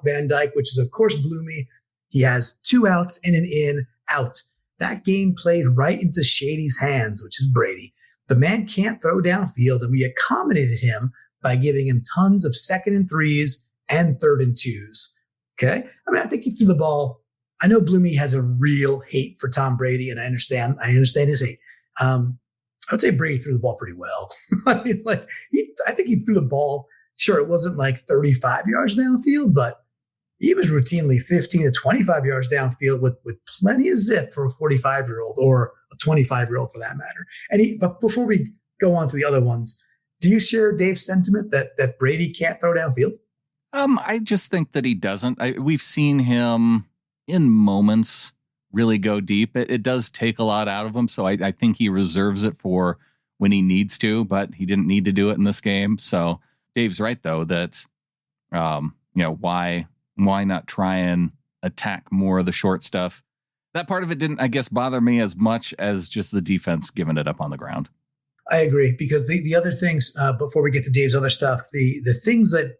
Van Dyke, which is of course Bloomy. He has 2 outs and an in out. That game played right into Shady's hands, which is Brady. The man can't throw downfield, and we accommodated him by giving him tons of 2nd and 3s and 3rd and 2s. Okay. I mean, I think he threw the ball. I know Bloomy has a real hate for Tom Brady, and I understand his hate. I would say Brady threw the ball pretty well. I mean, I think he threw the ball. Sure, it wasn't like 35 yards downfield, but he was routinely 15 to 25 yards downfield with plenty of zip for a 45-year-old or a 25-year-old for that matter. But before we go on to the other ones, do you share Dave's sentiment that Brady can't throw downfield? I just think that he doesn't. We've seen him in moments really go deep. It does take a lot out of him, so I think he reserves it for when he needs to, but he didn't need to do it in this game. So Dave's right, though, that why not try and attack more of the short stuff? That part of it didn't, I guess, bother me as much as just the defense giving it up on the ground. I agree, because the other things, before we get to Dave's other stuff, the things that,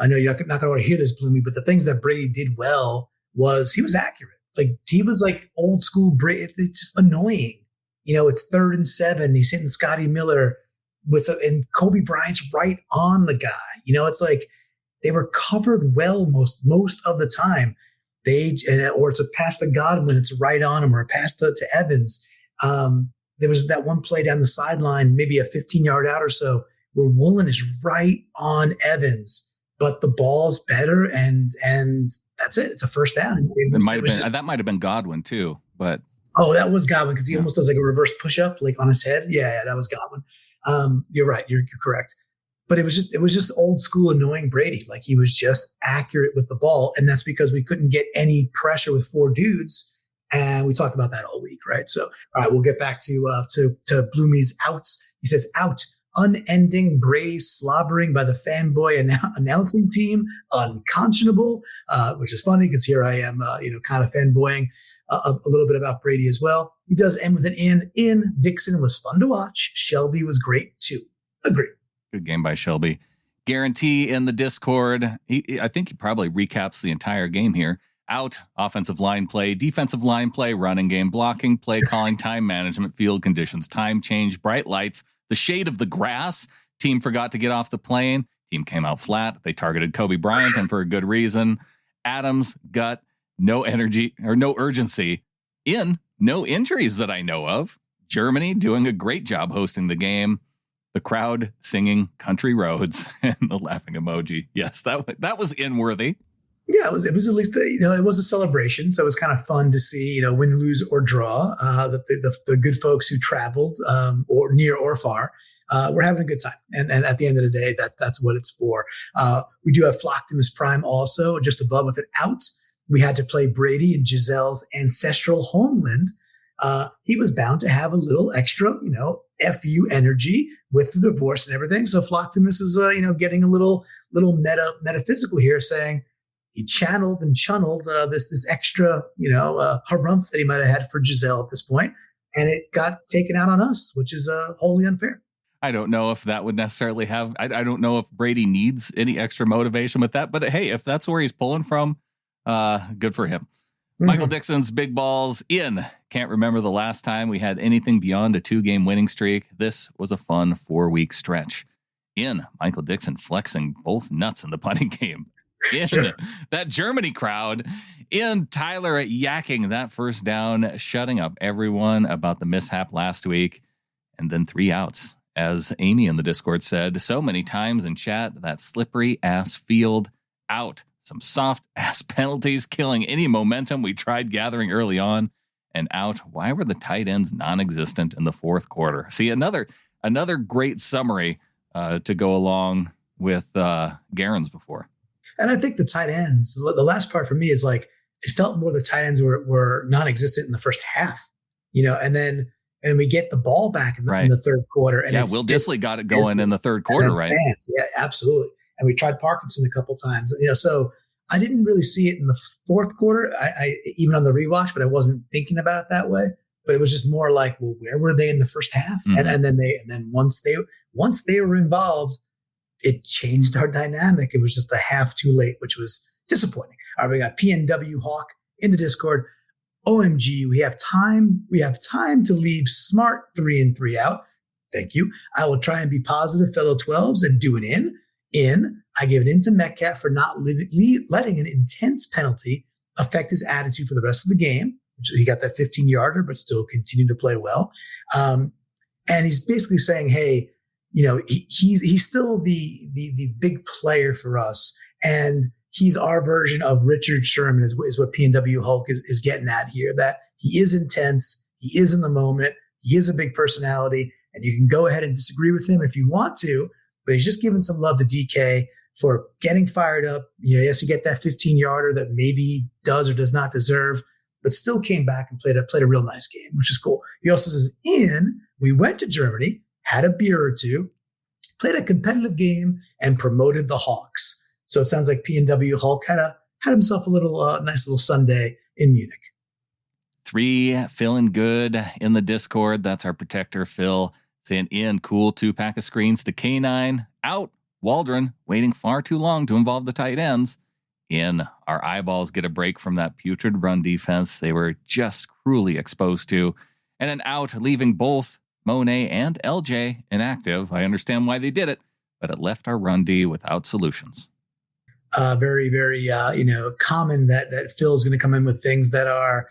I know you're not going to want to hear this, Bloomy, but the things that Brady did well was he was accurate. Like, he was like old school Brady. It's just annoying. It's 3rd and 7. He's hitting Scotty Miller and Kobe Bryant's right on the guy. It's like they were covered well most of the time. Or it's a pass to Godwin, it's right on him, or a pass to Evans. There was that one play down the sideline, maybe a 15-yard out or so, where Woolen is right on Evans, but the ball's better, and that's it. It's a first down. That might have been Godwin too, but that was Godwin, because he almost does like a reverse push-up, like on his head. Yeah, that was Godwin. You're right. You're correct. But it was just old school annoying Brady. Like, he was just accurate with the ball, and that's because we couldn't get any pressure with 4 dudes. And we talked about that all week, right? So, all right, we'll get back to Bloomy's outs. He says, out, unending Brady slobbering by the fanboy announcing team, unconscionable, which is funny because here I am, kind of fanboying a little bit about Brady as well. He does end with an in. Dixon was fun to watch. Shelby was great too. Agree. Good game by Shelby. Guarantee in the Discord. I think he probably recaps the entire game here. Out, offensive line play, defensive line play, running game, blocking, play calling, time management, field conditions, time change, bright lights, the shade of the grass. Team forgot to get off the plane. Team came out flat. They targeted Kobe Bryant, and for a good reason. Adams, gut, no energy or no urgency. No injuries that I know of. Germany doing a great job hosting the game. The crowd singing Country Roads and the laughing emoji. Yes, that was in-worthy. Yeah, it was at least it was a celebration, so it was kind of fun to see win, lose or draw. The good folks who traveled or near or far were having a good time, and at the end of the day, that's what it's for. We do have Flocktimus Prime also just above with an out. We had to play Brady in Giselle's ancestral homeland. He was bound to have a little extra, FU energy with the divorce and everything. So Flocktimus is getting a little metaphysical here, saying, he channeled and chunneled this extra, harumph that he might have had for Giselle at this point, and it got taken out on us, which is wholly unfair. I don't know if that would necessarily have. I don't know if Brady needs any extra motivation with that. But hey, if that's where he's pulling from, good for him. Mm-hmm. Michael Dixon's big balls in. Can't remember the last time we had anything beyond a 2-game winning streak. This was a fun 4-week stretch. In Michael Dixon flexing both nuts in the punting game. In sure. That Germany crowd. In Tyler yakking that first down, shutting up everyone about the mishap last week, and then 3 outs. As Amy in the Discord said so many times in chat, that slippery ass field out. Some soft ass penalties killing any momentum we tried gathering early on, and out. Why were the tight ends non-existent in the fourth quarter? See, another great summary to go along with Garen's before. And I think the tight ends, the last part for me is like, it felt more the tight ends were non-existent in the first half, and we get the ball back in the third quarter. And Will Dissly got it going in the third quarter, right? Yeah, absolutely. And we tried Parkinson a couple times, so I didn't really see it in the fourth quarter. I even on the rewatch, but I wasn't thinking about it that way. But it was just more like, well, where were they in the first half? Mm-hmm. And then once they were involved, it changed our dynamic. It was just a half too late, which was disappointing. All right, we got PNW Hawk in the Discord. OMG, we have time. We have time to leave smart 3 and 3 out. Thank you. I will try and be positive, fellow 12s, and do an in. I gave an in to Metcalf for not letting an intense penalty affect his attitude for the rest of the game. He got that 15-yarder, but still continued to play well. And he's basically saying, hey, he's still the big player for us, and he's our version of Richard Sherman is what PNW Hulk is getting at here, that he is intense, he is in the moment, he is a big personality, and you can go ahead and disagree with him if you want to, but he's just giving some love to DK for getting fired up. Yes, you get that 15-yarder that maybe he does or does not deserve, but still came back and played a real nice game, which is cool. He also says, we went to Germany, had a beer or two, played a competitive game, and promoted the Hawks. So it sounds like PNW Hulk had himself a little nice little Sunday in Munich. 3 feeling good in the Discord. That's our protector, Phil, saying in cool 2-pack of screens to K9 out. Waldron waiting far too long to involve the tight ends. In our eyeballs get a break from that putrid run defense they were just cruelly exposed to. And an out, leaving both Monet and LJ inactive. I understand why they did it, but it left our run D without solutions. Very, very, common that Phil's going to come in with things that are,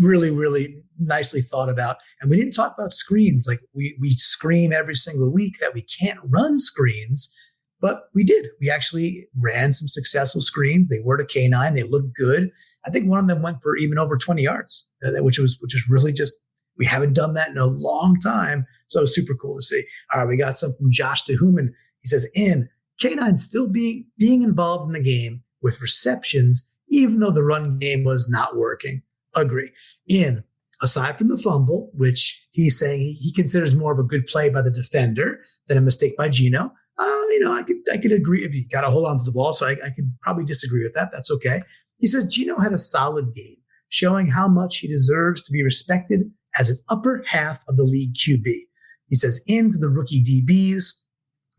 really, really nicely thought about. And we didn't talk about screens. Like we scream every single week that we can't run screens, but we did. We actually ran some successful screens. They were to K9. They looked good. I think one of them went for even over 20 yards, which is really just, we haven't done that in a long time. So it was super cool to see. All right, we got some from Josh DeHuman. He says, K9 still being involved in the game with receptions, even though the run game was not working. Agree. Aside from the fumble, which he's saying he considers more of a good play by the defender than a mistake by Geno. I could agree if you got to hold on to the ball. So I could probably disagree with that. That's okay. He says Geno had a solid game, showing how much he deserves to be respected as an upper half of the league QB. He says into the rookie DBs,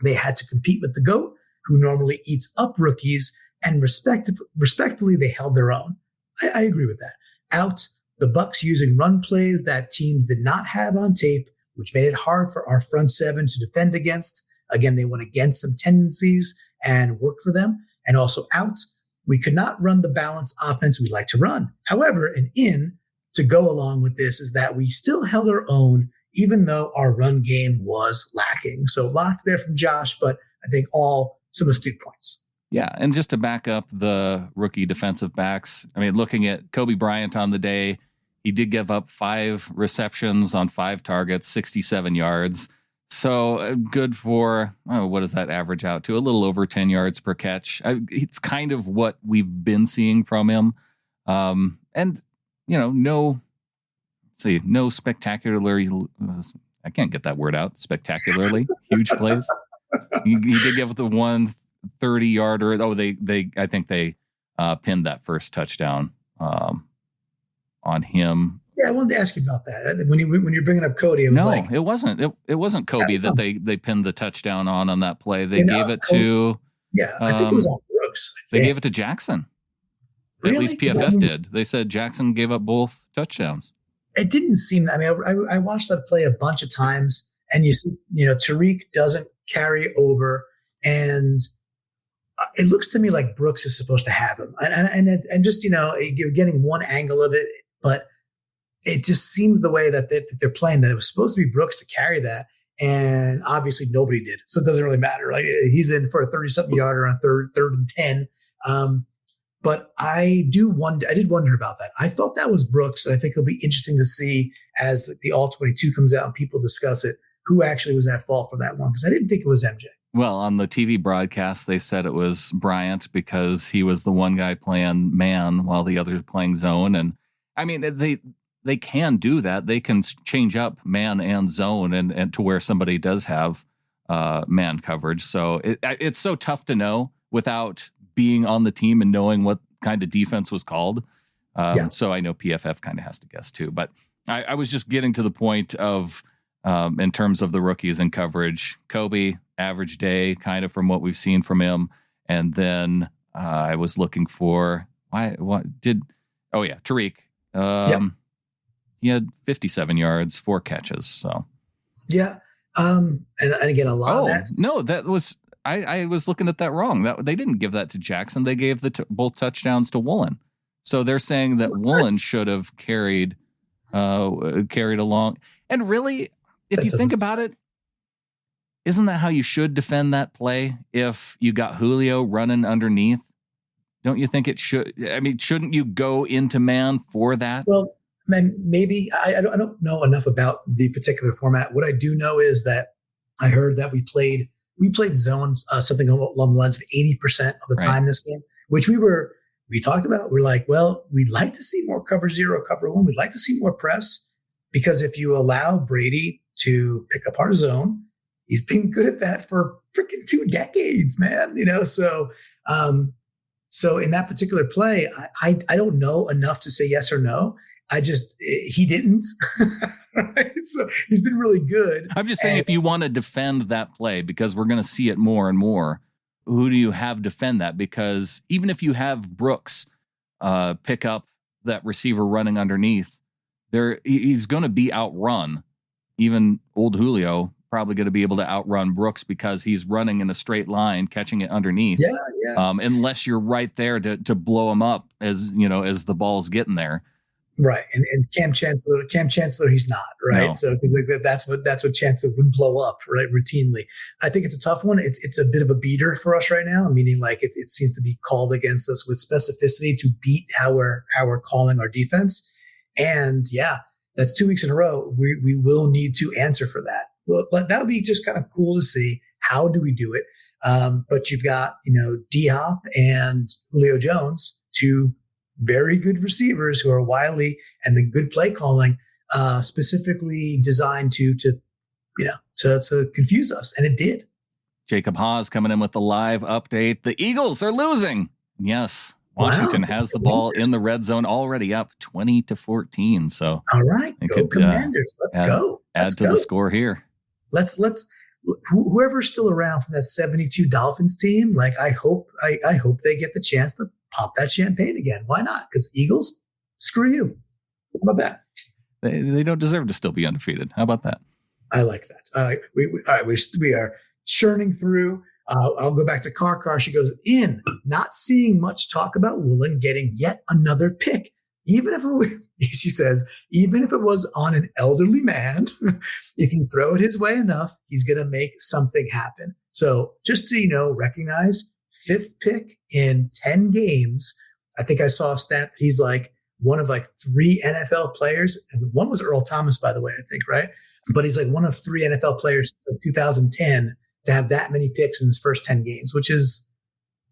they had to compete with the GOAT, who normally eats up rookies, and respectfully, they held their own. I agree with that. Out, the Bucs using run plays that teams did not have on tape, which made it hard for our front seven to defend against. Again, they went against some tendencies and worked for them. And also out, we could not run the balanced offense we like to run. However, to go along with this is that we still held our own, even though our run game was lacking. So lots there from Josh, but I think all some astute points. Yeah, and just to back up the rookie defensive backs, I mean, looking at Cody Barton on the day, he did give up 5 receptions on 5 targets, 67 yards. So good for, what does that average out to? A little over 10 yards per catch. It's kind of what we've been seeing from him. And, no spectacularly, I can't get that word out, spectacularly huge plays. He did give the one 30-yarder. Oh, I think they pinned that first touchdown on him. Yeah, I wanted to ask you about that. When you're bringing up Cody, it wasn't. It wasn't Kobe that they pinned the touchdown on that play. They gave it Cody, to. Yeah, I think it was on Brooks. They gave it to Jackson. Really? At least PFF did. They said Jackson gave up both touchdowns. It didn't seem. I mean, I watched that play a bunch of times, and you see, Tariq doesn't carry over, and it looks to me like Brooks is supposed to have him, and just you're getting one angle of it, but it just seems the way that they're playing that it was supposed to be Brooks to carry that, and obviously nobody did, so it doesn't really matter. Like he's in for a 30-something yarder on third and 10. But I did wonder about that. I thought that was Brooks, and I think it'll be interesting to see as the All-22 comes out and people discuss it, who actually was at fault for that one, because I didn't think it was MJ. Well, on the TV broadcast, they said it was Bryant because he was the one guy playing man while the other playing zone. And I mean, they can do that. They can change up man and zone and to where somebody does have man coverage. So it's so tough to know without being on the team and knowing what kind of defense was called. So I know PFF kind of has to guess too, but I was just getting to the point of, in terms of the rookies in coverage, Kobe, average day kind of from what we've seen from him. And then I was looking for Tariq. He had 57 yards, 4 catches. So yeah. And again, a lot of that. No, that was, I was looking at that wrong. That they didn't give that to Jackson. They gave both touchdowns to Woolen. So they're saying that Woolen should have carried along. And really, if you think about it, isn't that how you should defend that play? If you got Julio running underneath, don't you think it should? I mean, shouldn't you go into man for that? Well, man, maybe I don't know enough about the particular format. What I do know is that I heard that we played zones, something along the lines of 80% of the time this game, which we talked about. We're like, well, we'd like to see more cover 0, cover 1. We'd like to see more press, because if you allow Brady to pick up our zone, he's been good at that for freaking 2 decades, man. So in that particular play, I don't know enough to say yes or no. He didn't. Right? So he's been really good. I'm just saying, if you want to defend that play, because we're going to see it more and more, who do you have defend that? Because even if you have Brooks pick up that receiver running underneath, he's going to be outrun. Even old Julio probably going to be able to outrun Brooks because he's running in a straight line, catching it underneath. Yeah. Unless you're right there to blow him up as the ball's getting there. Right. And Cam Chancellor, he's not, right. No. So because that's what Chancellor would blow up, right, routinely. I think it's a tough one. It's a bit of a beater for us right now, meaning like it seems to be called against us with specificity to beat how we're calling our defense. And yeah, that's 2 weeks in a row. We will need to answer for that. Well, that'll be just kind of cool to see. How do we do it? But you've got, D-Hop and Julio Jones, 2 very good receivers who are wily, and the good play calling specifically designed to confuse us. And it did. Jacob Haas coming in with the live update. The Eagles are losing. Yes. Washington has the ball in the red zone, already up 20-14. So all right, go Commanders. Let's go. Add to the score here. Let's whoever's still around from that 72 Dolphins team, like I hope they get the chance to pop that champagne again. Why not? Because Eagles, screw you. How about that? They don't deserve to still be undefeated. How about that? I like that. All right, we are churning through. I'll go back to Car. She goes, not seeing much talk about Woolen getting yet another pick. Even if it was on an elderly man, if you throw it his way enough, he's going to make something happen. So just to, recognize 5th pick in 10 games. I think I saw a stat that he's like one of like 3 NFL players. And one was Earl Thomas, by the way, I think, right? But he's like one of 3 NFL players since 2010 to have that many picks in his first 10 games, which is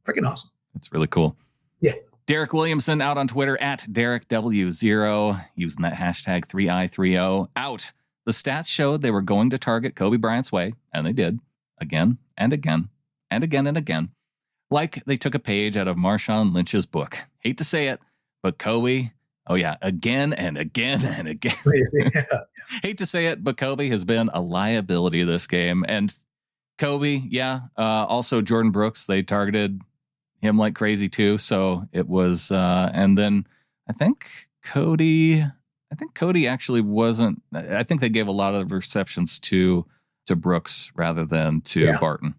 freaking awesome. That's really cool. Yeah. Derek Williamson out on Twitter at DerekW0, using that hashtag 3i30 out. The stats showed they were going to target Kobe Bryant's way, and they did again and again and again and again. Like they took a page out of Marshawn Lynch's book. Hate to say it, but Kobe, oh yeah, again and again and again. Yeah. Hate to say it, but Kobe has been a liability this game. And Kobe, also Jordan Brooks, they targeted him like crazy too. So it was, and then I think Cody actually wasn't. I think they gave a lot of receptions to Brooks rather than to Barton.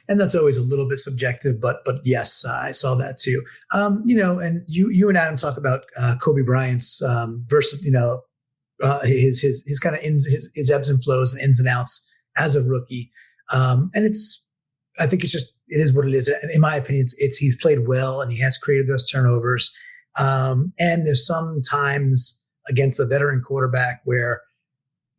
And that's always a little bit subjective, but yes, I saw that too. And you and Adam talk about Kobe Bryant's versus his kind of his ebbs and flows and ins and outs as a rookie. And I think it is what it is. In my opinion, he's played well and he has created those turnovers. And there's some times against a veteran quarterback where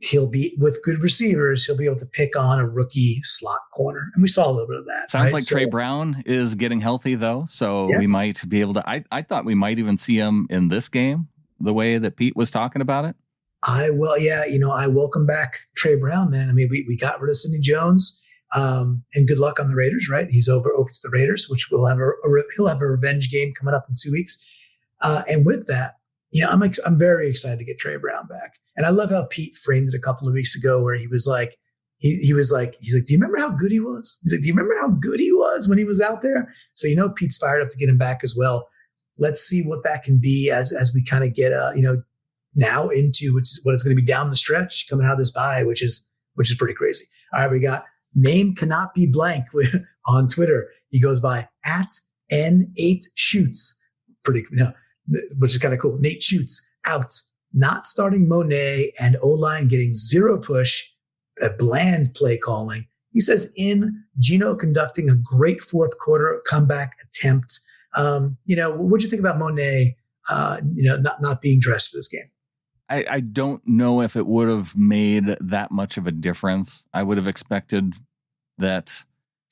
he'll be with good receivers, he'll be able to pick on a rookie slot corner. And we saw a little bit of that. Sounds like Trey Brown is getting healthy though. So we might be able to, I thought we might even see him in this game, the way that Pete was talking about it. I welcome back Trey Brown, man. I mean, we got rid of Sidney Jones, and good luck on the Raiders, right? He's over to the Raiders, which he'll have a revenge game coming up in 2 weeks. And with that, I'm very excited to get Trey Brown back. And I love how Pete framed it a couple of weeks ago where he was like, he's like, do you remember how good he was? He's like, do you remember how good he was when he was out there? So, Pete's fired up to get him back as well. Let's see what that can be as we kind of get, now into what it's going to be down the stretch coming out of this bye, which is pretty crazy. All right. We got name cannot be blank on Twitter. He goes by @N8Shoots. Which is kind of cool. Nate Shoots out. Not starting Monet and O-line getting zero push, a bland play calling. He says Geno conducting a great fourth quarter comeback attempt. What'd you think about Monet, not being dressed for this game? I don't know if it would have made that much of a difference. I would have expected that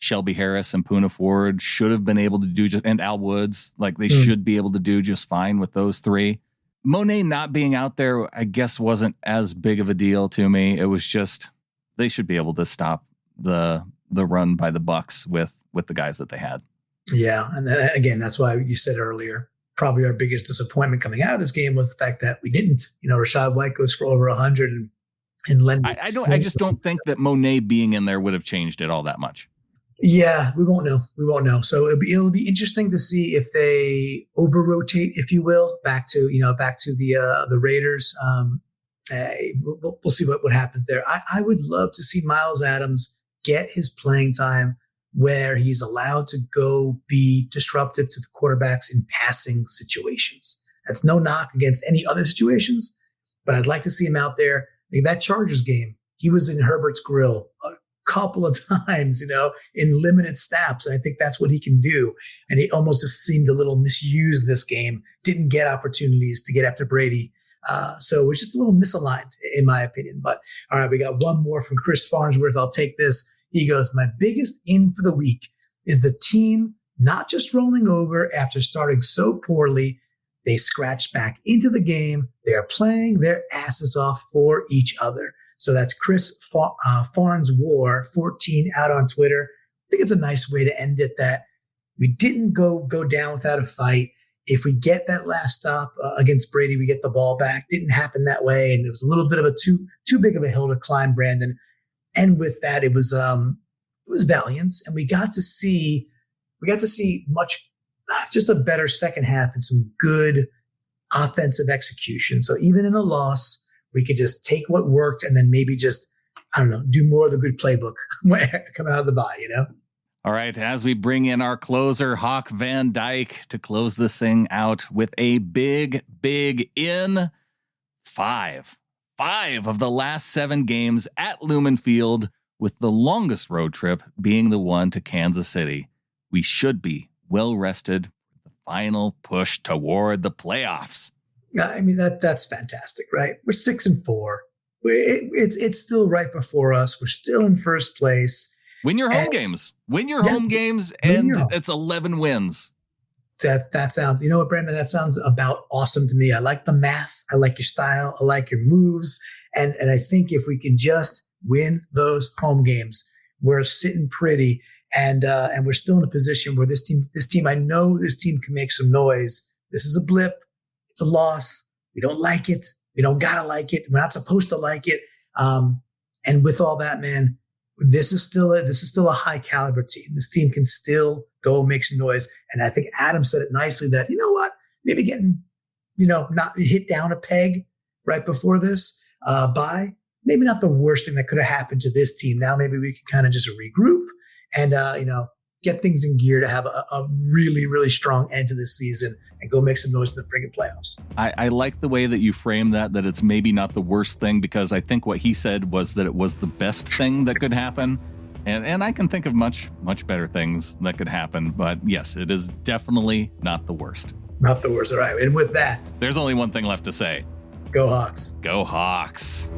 Shelby Harris and Poona Ford should have been able to do and Al Woods, like they should be able to do just fine with those three. Monet not being out there, I guess, wasn't as big of a deal to me. It was just they should be able to stop the run by the Bucs with the guys that they had. Yeah, and then, again, that's why you said earlier, probably our biggest disappointment coming out of this game was the fact that we didn't. Rashad White goes for over 100 and Lenny. I just don't think that Monet being in there would have changed it all that much. Yeah, we won't know. So it'll be interesting to see if they over rotate, if you will, back to the Raiders. We'll see what happens there. I would love to see Miles Adams get his playing time where he's allowed to go be disruptive to the quarterbacks in passing situations. That's no knock against any other situations, but I'd like to see him out there. Like that Chargers game, he was in Herbert's grill couple of times, in limited snaps. And I think that's what he can do. And he almost just seemed a little misused this game, didn't get opportunities to get after Brady. So it was just a little misaligned in my opinion. But all right, we got one more from Chris Farnsworth. I'll take this. He goes, my biggest in for the week is the team not just rolling over after starting so poorly. They scratched back into the game. They're playing their asses off for each other. So that's Chris Farns War 14 out on Twitter. I think it's a nice way to end it that we didn't go down without a fight. If we get that last stop against Brady, we get the ball back. Didn't happen that way, and it was a little bit of a too big of a hill to climb, Brandon. And with that, it was valiance, and we got to see much just a better second half and some good offensive execution. So even in a loss, we could just take what worked and then maybe just, do more of the good playbook coming out of the bye, All right. As we bring in our closer, Hawk Van Dyke, to close this thing out with a big in 5 of the last 7 games at Lumen Field, with the longest road trip being the one to Kansas City. We should be well rested for the final push toward the playoffs. I mean, that's fantastic, right? We're 6-4. It's still right before us. We're still in first place. Win your home games. And it's 11 wins. That sounds, you know what, Brandon? That sounds about awesome to me. I like the math. I like your style. I like your moves. And I think if we can just win those home games, we're sitting pretty. And we're still in a position where this team, I know this team can make some noise. This is a blip. It's a loss. We don't like it. We don't gotta like it. We're not supposed to like it. And with all that, man, this is still a high caliber team. This team can still go make some noise. And I think Adam said it nicely that, you know what, maybe getting, not hit down a peg right before this bye, maybe not the worst thing that could have happened to this team. Now maybe we can kind of just regroup and get things in gear to have a really, really strong end to this season and go make some noise in the friggin' playoffs. I like the way that you frame that it's maybe not the worst thing, because I think what he said was that it was the best thing that could happen. And I can think of much, much better things that could happen. But yes, it is definitely not the worst. Not the worst. All right. And with that, there's only one thing left to say. Go Hawks. Go Hawks.